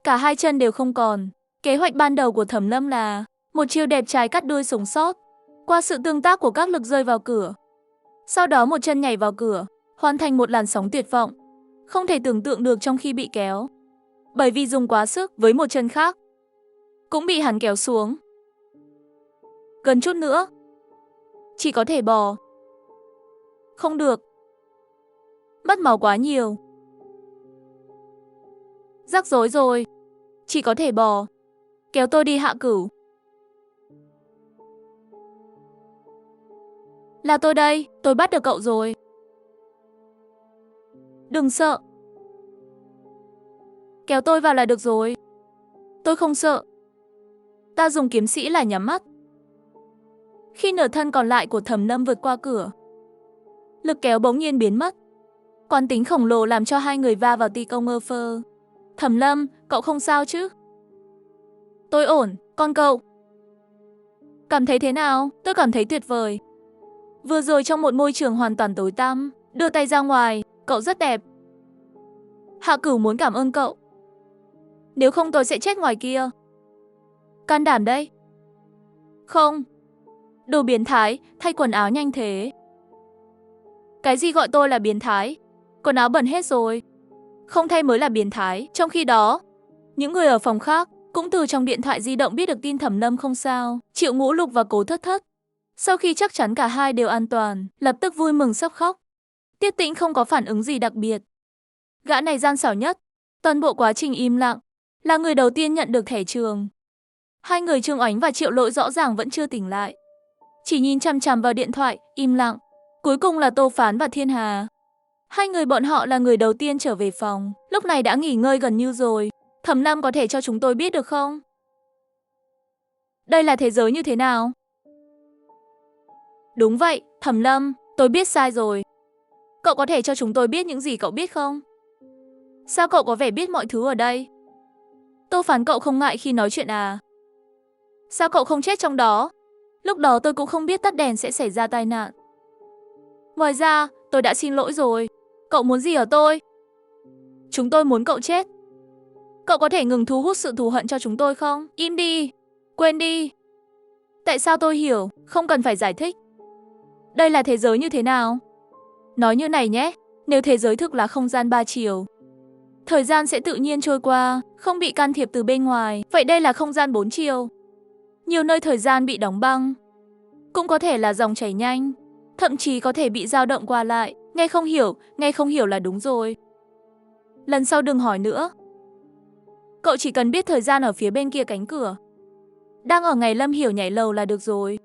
A: Cả hai chân đều không còn. Kế hoạch ban đầu của Thẩm Lâm là một chiêu đẹp trai cắt đuôi sống sót, qua sự tương tác của các lực rơi vào cửa. Sau đó một chân nhảy vào cửa, hoàn thành một làn sóng tuyệt vọng. Không thể tưởng tượng được trong khi bị kéo. Bởi vì dùng quá sức với một chân khác, cũng bị hắn kéo xuống. Gần chút nữa, chỉ có thể bò. Không được. Mất máu quá nhiều. Rắc rối rồi. Chỉ có thể bò. Kéo tôi đi Hạ Cửu. Là tôi đây, tôi bắt được cậu rồi. Đừng sợ. Kéo tôi vào là được rồi. Tôi không sợ. Ta dùng kiếm sĩ là nhắm mắt. Khi nửa thân còn lại của Thẩm Lâm vượt qua cửa, lực kéo bỗng nhiên biến mất. Quán tính khổng lồ làm cho hai người va vào ti công ơ phơ. Thẩm Lâm, cậu không sao chứ? Tôi ổn, còn cậu? Cảm thấy thế nào? Tôi cảm thấy tuyệt vời. Vừa rồi trong một môi trường hoàn toàn tối tăm, đưa tay ra ngoài, cậu rất đẹp. Hạ Cửu muốn cảm ơn cậu. Nếu không tôi sẽ chết ngoài kia. Can đảm đấy. Không. Đồ biến thái, thay quần áo nhanh thế. Cái gì gọi tôi là biến thái? Quần áo bẩn hết rồi. Không thay mới là biến thái. Trong khi đó, những người ở phòng khác cũng từ trong điện thoại di động biết được tin Thẩm Lâm không sao. Triệu Ngũ Lục và Cố Thất Thất, sau khi chắc chắn cả hai đều an toàn, lập tức vui mừng sắp khóc. Tiết Tĩnh không có phản ứng gì đặc biệt. Gã này gian xảo nhất. Toàn bộ quá trình im lặng. Là người đầu tiên nhận được thẻ trường. Hai người Trương Oánh và Triệu Lỗi rõ ràng vẫn chưa tỉnh lại. Chỉ nhìn chằm chằm vào điện thoại, im lặng. Cuối cùng là Tô Phán và Thiên Hà. Hai người bọn họ là người đầu tiên trở về phòng. Lúc này đã nghỉ ngơi gần như rồi. Thẩm Lâm có thể cho chúng tôi biết được không? Đây là thế giới như thế nào? Đúng vậy, Thẩm Lâm, tôi biết sai rồi. Cậu có thể cho chúng tôi biết những gì cậu biết không? Sao cậu có vẻ biết mọi thứ ở đây? Tô Phán, cậu không ngại khi nói chuyện à? Sao cậu không chết trong đó? Lúc đó tôi cũng không biết tắt đèn sẽ xảy ra tai nạn. Ngoài ra, tôi đã xin lỗi rồi. Cậu muốn gì ở tôi? Chúng tôi muốn cậu chết. Cậu có thể ngừng thu hút sự thù hận cho chúng tôi không? Im đi. Quên đi. Tại sao tôi hiểu, không cần phải giải thích. Đây là thế giới như thế nào? Nói như này nhé, nếu thế giới thực là không gian 3 chiều, thời gian sẽ tự nhiên trôi qua, không bị can thiệp từ bên ngoài. Vậy đây là không gian 4 chiều. Nhiều nơi thời gian bị đóng băng. Cũng có thể là dòng chảy nhanh, thậm chí có thể bị dao động qua lại. Nghe không hiểu là đúng rồi. Lần sau đừng hỏi nữa. Cậu chỉ cần biết thời gian ở phía bên kia cánh cửa. Đang ở ngày Lâm Hiểu nhảy lầu là được rồi.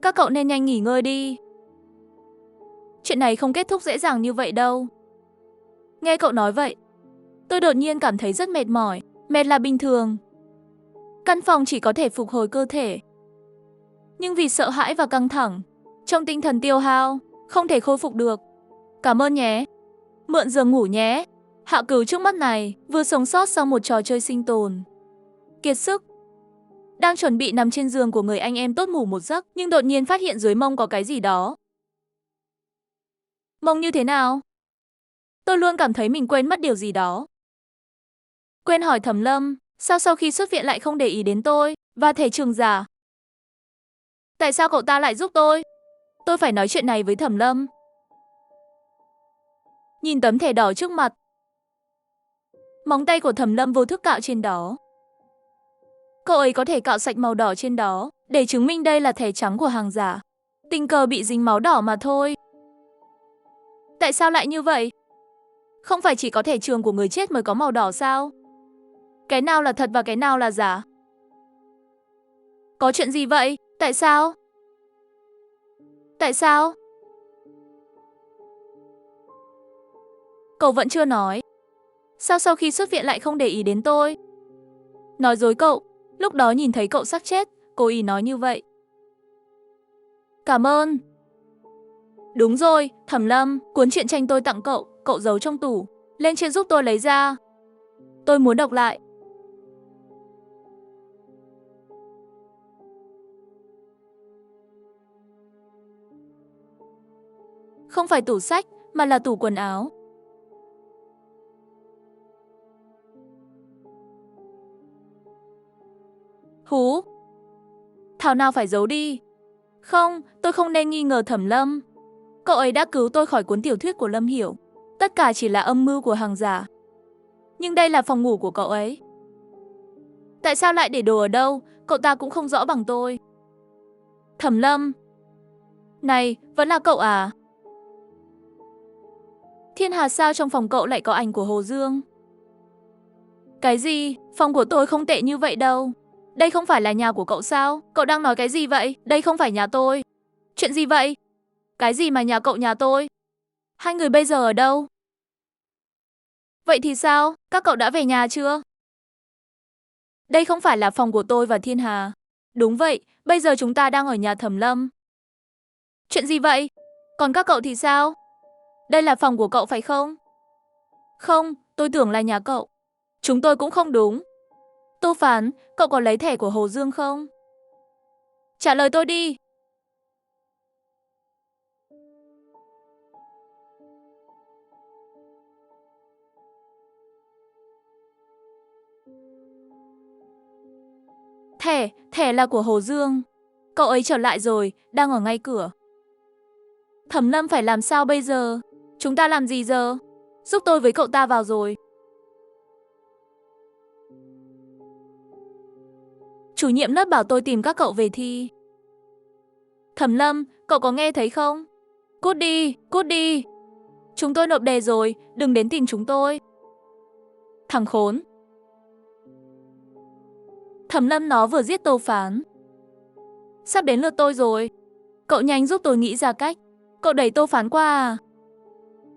A: Các cậu nên nhanh nghỉ ngơi đi. Chuyện này không kết thúc dễ dàng như vậy đâu. Nghe cậu nói vậy, tôi đột nhiên cảm thấy rất mệt mỏi. Mệt là bình thường. Căn phòng chỉ có thể phục hồi cơ thể. Nhưng vì sợ hãi và căng thẳng, trong tinh thần tiêu hao, không thể khôi phục được. Cảm ơn nhé. Mượn giường ngủ nhé. Hạ Cửu trước mắt này vừa sống sót sau một trò chơi sinh tồn. Kiệt sức. Đang chuẩn bị nằm trên giường của người anh em tốt ngủ một giấc, nhưng đột nhiên phát hiện dưới mông có cái gì đó. Mông như thế nào? Tôi luôn cảm thấy mình quên mất điều gì đó. Quên hỏi Thẩm Lâm, sao sau khi xuất viện lại không để ý đến tôi và thể trường giả? Tại sao cậu ta lại giúp tôi? Tôi phải nói chuyện này với Thẩm Lâm. Nhìn tấm thẻ đỏ trước mặt. Móng tay của Thẩm Lâm vô thức cạo trên đó. Cậu ấy có thể cạo sạch màu đỏ trên đó, để chứng minh đây là thẻ trắng của hàng giả. Tình cờ bị dính máu đỏ mà thôi. Tại sao lại như vậy? Không phải chỉ có thẻ trường của người chết mới có màu đỏ sao? Cái nào là thật và cái nào là giả? Có chuyện gì vậy? Tại sao? Tại sao? Cậu vẫn chưa nói. Sao sau khi xuất viện lại không để ý đến tôi? Nói dối cậu. Lúc đó nhìn thấy cậu sắp chết, cố ý nói như vậy. Cảm ơn. Đúng rồi, Thẩm Lâm, cuốn truyện tranh tôi tặng cậu, cậu giấu trong tủ. Lên trên giúp tôi lấy ra. Tôi muốn đọc lại. Không phải tủ sách, mà là tủ quần áo. thảo nào phải giấu đi. Không, tôi không nên nghi ngờ Thẩm Lâm. Cậu ấy đã cứu tôi khỏi cuốn tiểu thuyết của Lâm Hiểu. Tất cả chỉ là âm mưu của hàng giả. Nhưng đây là phòng ngủ của cậu ấy. Tại sao lại để đồ ở đâu, cậu ta cũng không rõ bằng tôi. Thẩm Lâm. Này, vẫn là cậu à? Thiên Hà, sao trong phòng cậu lại có ảnh của Hồ Dương? Cái gì? Phòng của tôi không tệ như vậy đâu. Đây không phải là nhà của cậu sao? Cậu đang nói cái gì vậy? Đây không phải nhà tôi. Chuyện gì vậy? Cái gì mà nhà cậu nhà tôi? Hai người bây giờ ở đâu? Vậy thì sao? Các cậu đã về nhà chưa? Đây không phải là phòng của tôi và Thiên Hà. Đúng vậy, bây giờ chúng ta đang ở nhà Thẩm Lâm. Chuyện gì vậy? Còn các cậu thì sao? Đây là phòng của cậu phải không? Không, tôi tưởng là nhà cậu. Chúng tôi cũng không đúng. Tô Phán, cậu có lấy thẻ của Hồ Dương không? Trả lời tôi đi. Thẻ là của Hồ Dương. Cậu ấy trở lại rồi, đang ở ngay cửa. Thẩm Lâm phải làm sao bây giờ? Chúng ta làm gì giờ? Giúp tôi với cậu ta vào rồi. Chủ nhiệm lớp bảo tôi tìm các cậu về thi. Thẩm Lâm, cậu có nghe thấy không? Cút đi, cút đi. Chúng tôi nộp đề rồi, đừng đến tìm chúng tôi. Thằng khốn. Thẩm Lâm nó vừa giết Tô Phán. Sắp đến lượt tôi rồi. Cậu nhanh giúp tôi nghĩ ra cách. Cậu đẩy Tô Phán qua à?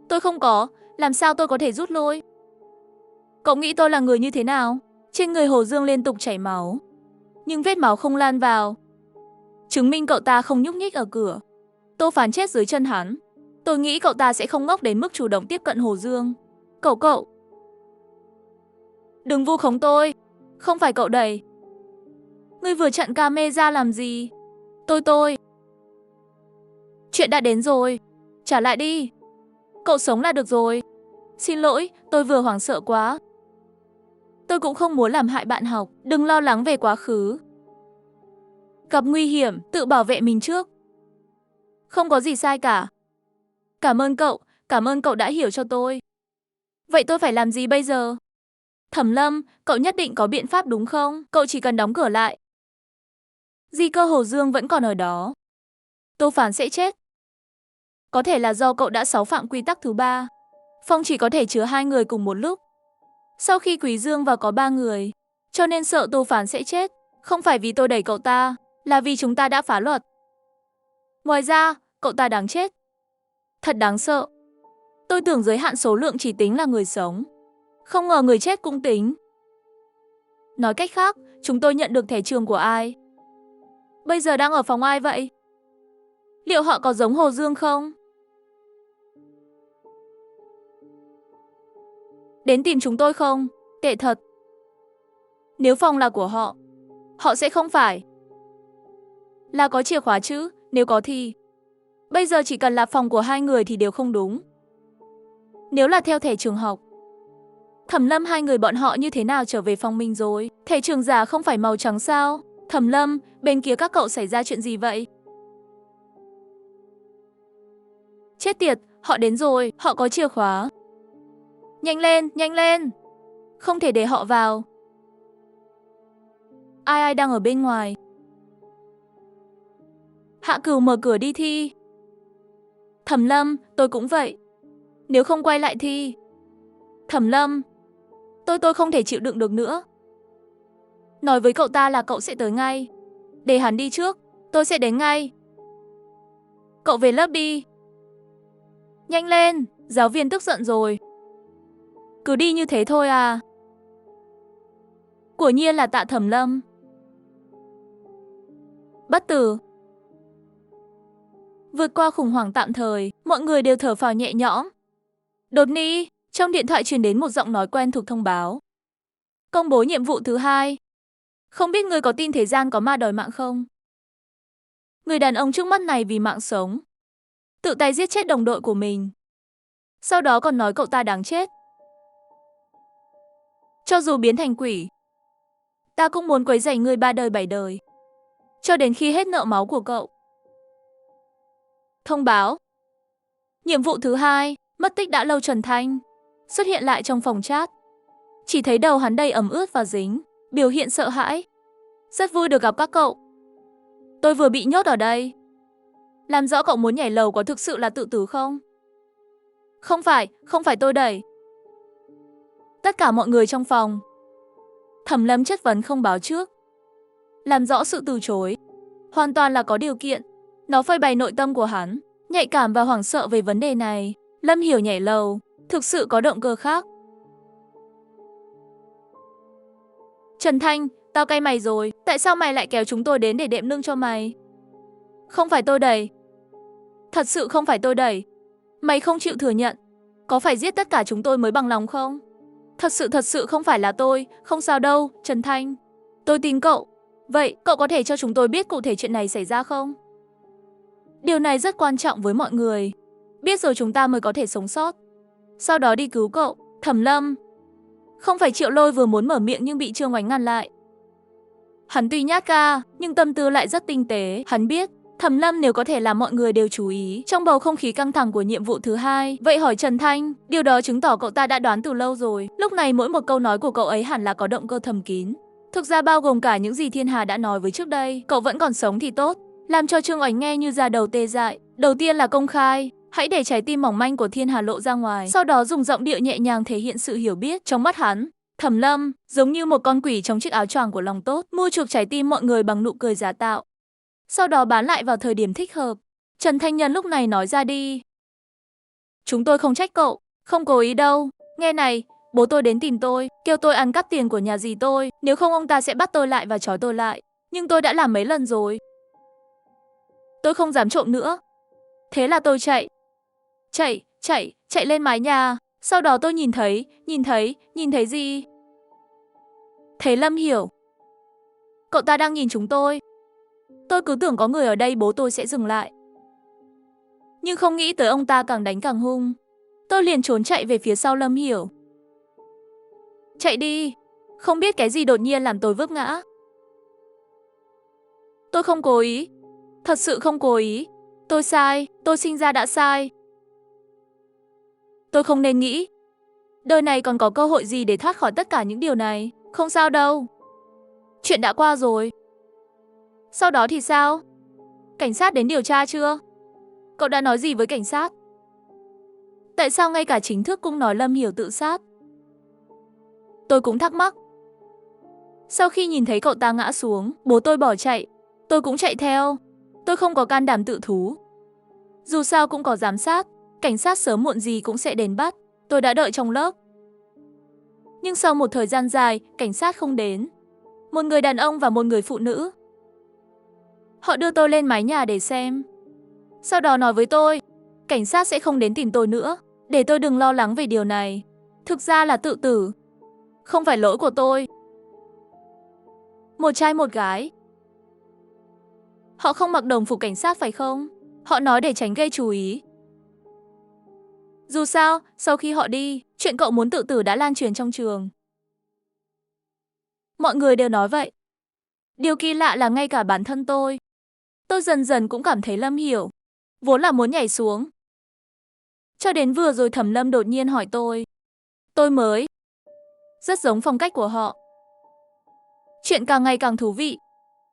A: Tôi không có, làm sao tôi có thể rút lui? Cậu nghĩ tôi là người như thế nào? Trên người Hồ Dương liên tục chảy máu, nhưng vết máu không lan vào, chứng minh cậu ta không nhúc nhích ở cửa. Tô Phán chết dưới chân hắn. Tôi nghĩ cậu ta sẽ không ngốc đến mức chủ động tiếp cận Hồ Dương. Cậu đừng vu khống tôi. Không phải cậu đẩy. Ngươi vừa chặn camera làm gì? Tôi. Chuyện đã đến rồi. Trả lại đi. Cậu sống là được rồi. Xin lỗi, tôi vừa hoảng sợ quá. Tôi cũng không muốn làm hại bạn học. Đừng lo lắng về quá khứ. Gặp nguy hiểm, tự bảo vệ mình trước. Không có gì sai cả. Cảm ơn cậu đã hiểu cho tôi. Vậy tôi phải làm gì bây giờ? Thẩm Lâm, cậu nhất định có biện pháp đúng không? Cậu chỉ cần đóng cửa lại. Di cơ Hồ Dương vẫn còn ở đó. Tô Phán sẽ chết. Có thể là do cậu đã xáo phạm quy tắc thứ 3. Phòng chỉ có thể chứa 2 người cùng một lúc. Sau khi Quý Dương vào có 3 người, cho nên sợ Tô Phán sẽ chết. Không phải vì tôi đẩy cậu ta, là vì chúng ta đã phá luật. Ngoài ra, cậu ta đáng chết. Thật đáng sợ. Tôi tưởng giới hạn số lượng chỉ tính là người sống. Không ngờ người chết cũng tính. Nói cách khác, chúng tôi nhận được thẻ trường của ai? Bây giờ đang ở phòng ai vậy? Liệu họ có giống Hồ Dương không? Đến tìm chúng tôi không? Tệ thật. Nếu phòng là của họ, họ sẽ không phải là có chìa khóa chứ, nếu có thì bây giờ chỉ cần là phòng của 2 người thì đều không đúng. Nếu là theo thẻ trường học, Thẩm Lâm 2 người bọn họ như thế nào trở về phòng mình rồi? Thẻ trường giả không phải màu trắng sao? Thẩm Lâm, bên kia các cậu xảy ra chuyện gì vậy? Chết tiệt, họ đến rồi, họ có chìa khóa. Nhanh lên, nhanh lên. Không thể để họ vào. Ai đang ở bên ngoài? Hạ Cửu mở cửa đi thi. Thẩm Lâm, tôi cũng vậy. Nếu không quay lại thi. Thẩm Lâm, tôi không thể chịu đựng được nữa. Nói với cậu ta là cậu sẽ tới ngay. Để hắn đi trước, tôi sẽ đến ngay. Cậu về lớp đi. Nhanh lên, giáo viên tức giận rồi. Cứ đi như thế thôi à? Quả nhiên là Tạ Thẩm Lâm. Bất tử. Vượt qua khủng hoảng tạm thời, mọi người đều thở phào nhẹ nhõm. Đột ni, trong điện thoại truyền đến một giọng nói quen thuộc thông báo. Công bố nhiệm vụ thứ 2. Không biết người có tin thế gian có ma đòi mạng không? Người đàn ông trước mắt này vì mạng sống, tự tay giết chết đồng đội của mình. Sau đó còn nói cậu ta đáng chết. Cho dù biến thành quỷ, ta cũng muốn quấy rầy người 3 đời 7 đời. cho đến khi hết nợ máu của cậu. Thông báo. Nhiệm vụ thứ 2, mất tích đã lâu Trần Thanh xuất hiện lại trong phòng chat. Chỉ thấy đầu hắn đầy ẩm ướt và dính, biểu hiện sợ hãi. Rất vui được gặp các cậu. Tôi vừa bị nhốt ở đây. Làm rõ cậu muốn nhảy lầu có thực sự là tự tử không? Không phải tôi đẩy. Tất cả mọi người trong phòng. Thẩm Lâm chất vấn không báo trước. Làm rõ sự từ chối. Hoàn toàn là có điều kiện. Nó phơi bày nội tâm của hắn, nhạy cảm và hoảng sợ về vấn đề này. Lâm Hiểu nhảy lầu, thực sự có động cơ khác. Trần Thanh, tao cay mày rồi. Tại sao mày lại kéo chúng tôi đến để đệm lưng cho mày? Không phải tôi đẩy. Thật sự không phải tôi đẩy. Mày không chịu thừa nhận. Có phải giết tất cả chúng tôi mới bằng lòng không? Thật sự không phải là tôi. Không sao đâu, Trần Thanh. Tôi tin cậu. Vậy, cậu có thể cho chúng tôi biết cụ thể chuyện này xảy ra không? Điều này rất quan trọng với mọi người. Biết rồi chúng ta mới có thể sống sót. Sau đó đi cứu cậu, Thẩm Lâm. Không phải Triệu Lôi vừa muốn mở miệng nhưng bị Trương Oánh ngăn lại. Hắn tuy nhát ga, nhưng tâm tư lại rất tinh tế. Hắn biết, Thẩm Lâm nếu có thể làm mọi người đều chú ý trong bầu không khí căng thẳng của nhiệm vụ thứ 2. Vậy hỏi Trần Thanh, điều đó chứng tỏ cậu ta đã đoán từ lâu rồi. Lúc này mỗi một câu nói của cậu ấy hẳn là có động cơ thầm kín. Thực ra bao gồm cả những gì Thiên Hà đã nói với trước đây. Cậu vẫn còn sống thì tốt. Làm cho Trương Oánh nghe như da đầu tê dại. Đầu tiên là công khai. Hãy để trái tim mỏng manh của Thiên Hà lộ ra ngoài. Sau đó dùng giọng điệu nhẹ nhàng thể hiện sự hiểu biết. Trong mắt hắn, Thẩm Lâm giống như một con quỷ trong chiếc áo choàng của lòng tốt, mua chuộc trái tim mọi người bằng nụ cười giả tạo. Sau đó bán lại vào thời điểm thích hợp. Trần Thanh Nhân lúc này nói ra đi. Chúng tôi không trách cậu, không cố ý đâu. Nghe này, bố tôi đến tìm tôi, kêu tôi ăn cắp tiền của nhà dì tôi. Nếu không ông ta sẽ bắt tôi lại và trói tôi lại. Nhưng tôi đã làm mấy lần rồi. Tôi không dám trộm nữa. Thế là tôi chạy lên mái nhà. Sau đó tôi nhìn thấy gì? Thấy Lâm Hiểu. Cậu ta đang nhìn chúng tôi. Tôi cứ tưởng có người ở đây bố tôi sẽ dừng lại. Nhưng không nghĩ tới ông ta càng đánh càng hung. Tôi liền trốn chạy về phía sau Lâm Hiểu. Chạy đi. Không biết cái gì đột nhiên làm tôi vấp ngã. Tôi không cố ý. Thật sự không cố ý. Tôi sai. Tôi sinh ra đã sai. Tôi không nên nghĩ. Đời này còn có cơ hội gì để thoát khỏi tất cả những điều này. Không sao đâu. Chuyện đã qua rồi. Sau đó thì sao? Cảnh sát đến điều tra chưa? Cậu đã nói gì với cảnh sát? Tại sao ngay cả chính thức cũng nói Lâm Hiểu tự sát? Tôi cũng thắc mắc. Sau khi nhìn thấy cậu ta ngã xuống, bố tôi bỏ chạy. Tôi cũng chạy theo. Tôi không có can đảm tự thú. Dù sao cũng có giám sát. Cảnh sát sớm muộn gì cũng sẽ đến bắt. Tôi đã đợi trong lớp. Nhưng sau một thời gian dài, cảnh sát không đến. Một người đàn ông và một người phụ nữ. Họ đưa tôi lên mái nhà để xem. Sau đó nói với tôi, cảnh sát sẽ không đến tìm tôi nữa, để tôi đừng lo lắng về điều này. Thực ra là tự tử. Không phải lỗi của tôi. Một trai một gái. Họ không mặc đồng phục cảnh sát phải không? Họ nói để tránh gây chú ý. Dù sao, sau khi họ đi, chuyện cậu muốn tự tử đã lan truyền trong trường. Mọi người đều nói vậy. Điều kỳ lạ là ngay cả bản thân tôi dần dần cũng cảm thấy Lâm Hiểu vốn là muốn nhảy xuống. Cho đến vừa rồi Thẩm Lâm đột nhiên hỏi tôi mới. Rất giống phong cách của họ. Chuyện càng ngày càng thú vị.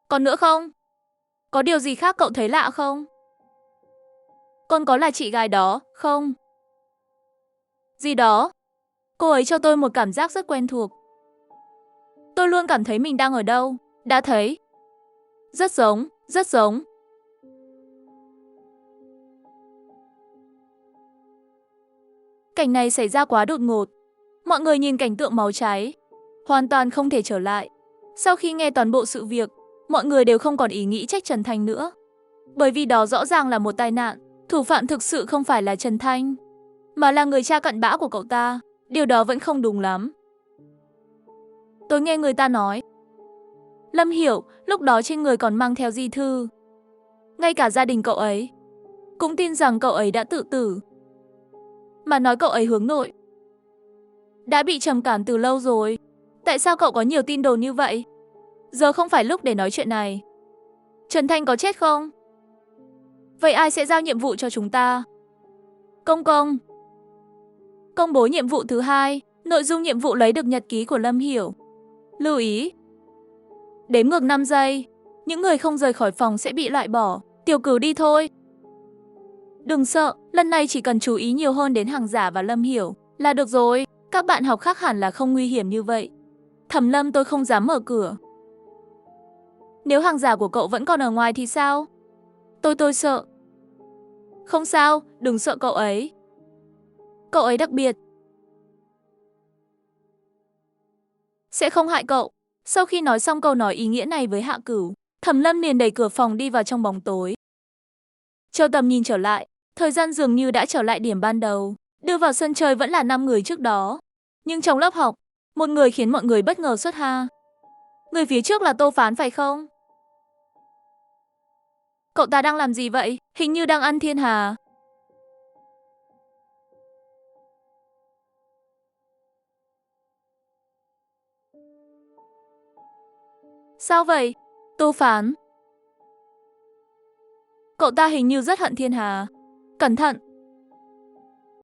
A: Còn nữa không? Có điều gì khác cậu thấy lạ không? Còn có là chị gái đó, không? Gì đó? Cô ấy cho tôi một cảm giác rất quen thuộc. Tôi luôn cảm thấy mình đang ở đâu. Đã thấy. Rất giống, rất giống. Cảnh này xảy ra quá đột ngột. Mọi người nhìn cảnh tượng máu cháy, hoàn toàn không thể trở lại. Sau khi nghe toàn bộ sự việc, mọi người đều không còn ý nghĩ trách Trần Thanh nữa. Bởi vì đó rõ ràng là một tai nạn. Thủ phạm thực sự không phải là Trần Thanh, mà là người cha cặn bã của cậu ta. Điều đó vẫn không đúng lắm. Tôi nghe người ta nói, Lâm Hiểu lúc đó trên người còn mang theo di thư. Ngay cả gia đình cậu ấy cũng tin rằng cậu ấy đã tự tử. Mà nói cậu ấy hướng nội, đã bị trầm cảm từ lâu rồi. Tại sao cậu có nhiều tin đồn như vậy? Giờ không phải lúc để nói chuyện này. Trần Thanh có chết không? Vậy ai sẽ giao nhiệm vụ cho chúng ta? Công công. Công bố nhiệm vụ thứ 2, nội dung nhiệm vụ lấy được nhật ký của Lâm Hiểu. Lưu ý. Đếm ngược 5 giây, những người không rời khỏi phòng sẽ bị loại bỏ, Tiểu Cửu đi thôi. Đừng sợ, lần này chỉ cần chú ý nhiều hơn đến Hàng Giả và Lâm Hiểu là được rồi, các bạn học khác hẳn là không nguy hiểm như vậy. Thẩm Lâm tôi không dám mở cửa. Nếu Hàng Giả của cậu vẫn còn ở ngoài thì sao? Tôi sợ. Không sao, đừng sợ cậu ấy. Cậu ấy đặc biệt. Sẽ không hại cậu. Sau khi nói xong câu nói ý nghĩa này với Hạ Cửu, Thẩm Lâm liền đẩy cửa phòng đi vào trong bóng tối. Chờ tầm nhìn trở lại, thời gian dường như đã trở lại điểm ban đầu. Đưa vào sân chơi vẫn là 5 người trước đó. Nhưng trong lớp học, một người khiến mọi người bất ngờ xuất ha. Người phía trước là Tô Phán phải không? Cậu ta đang làm gì vậy? Hình như đang ăn thiên hà. Sao vậy? Tô Phán. Cậu ta hình như rất hận thiên hà. Cẩn thận,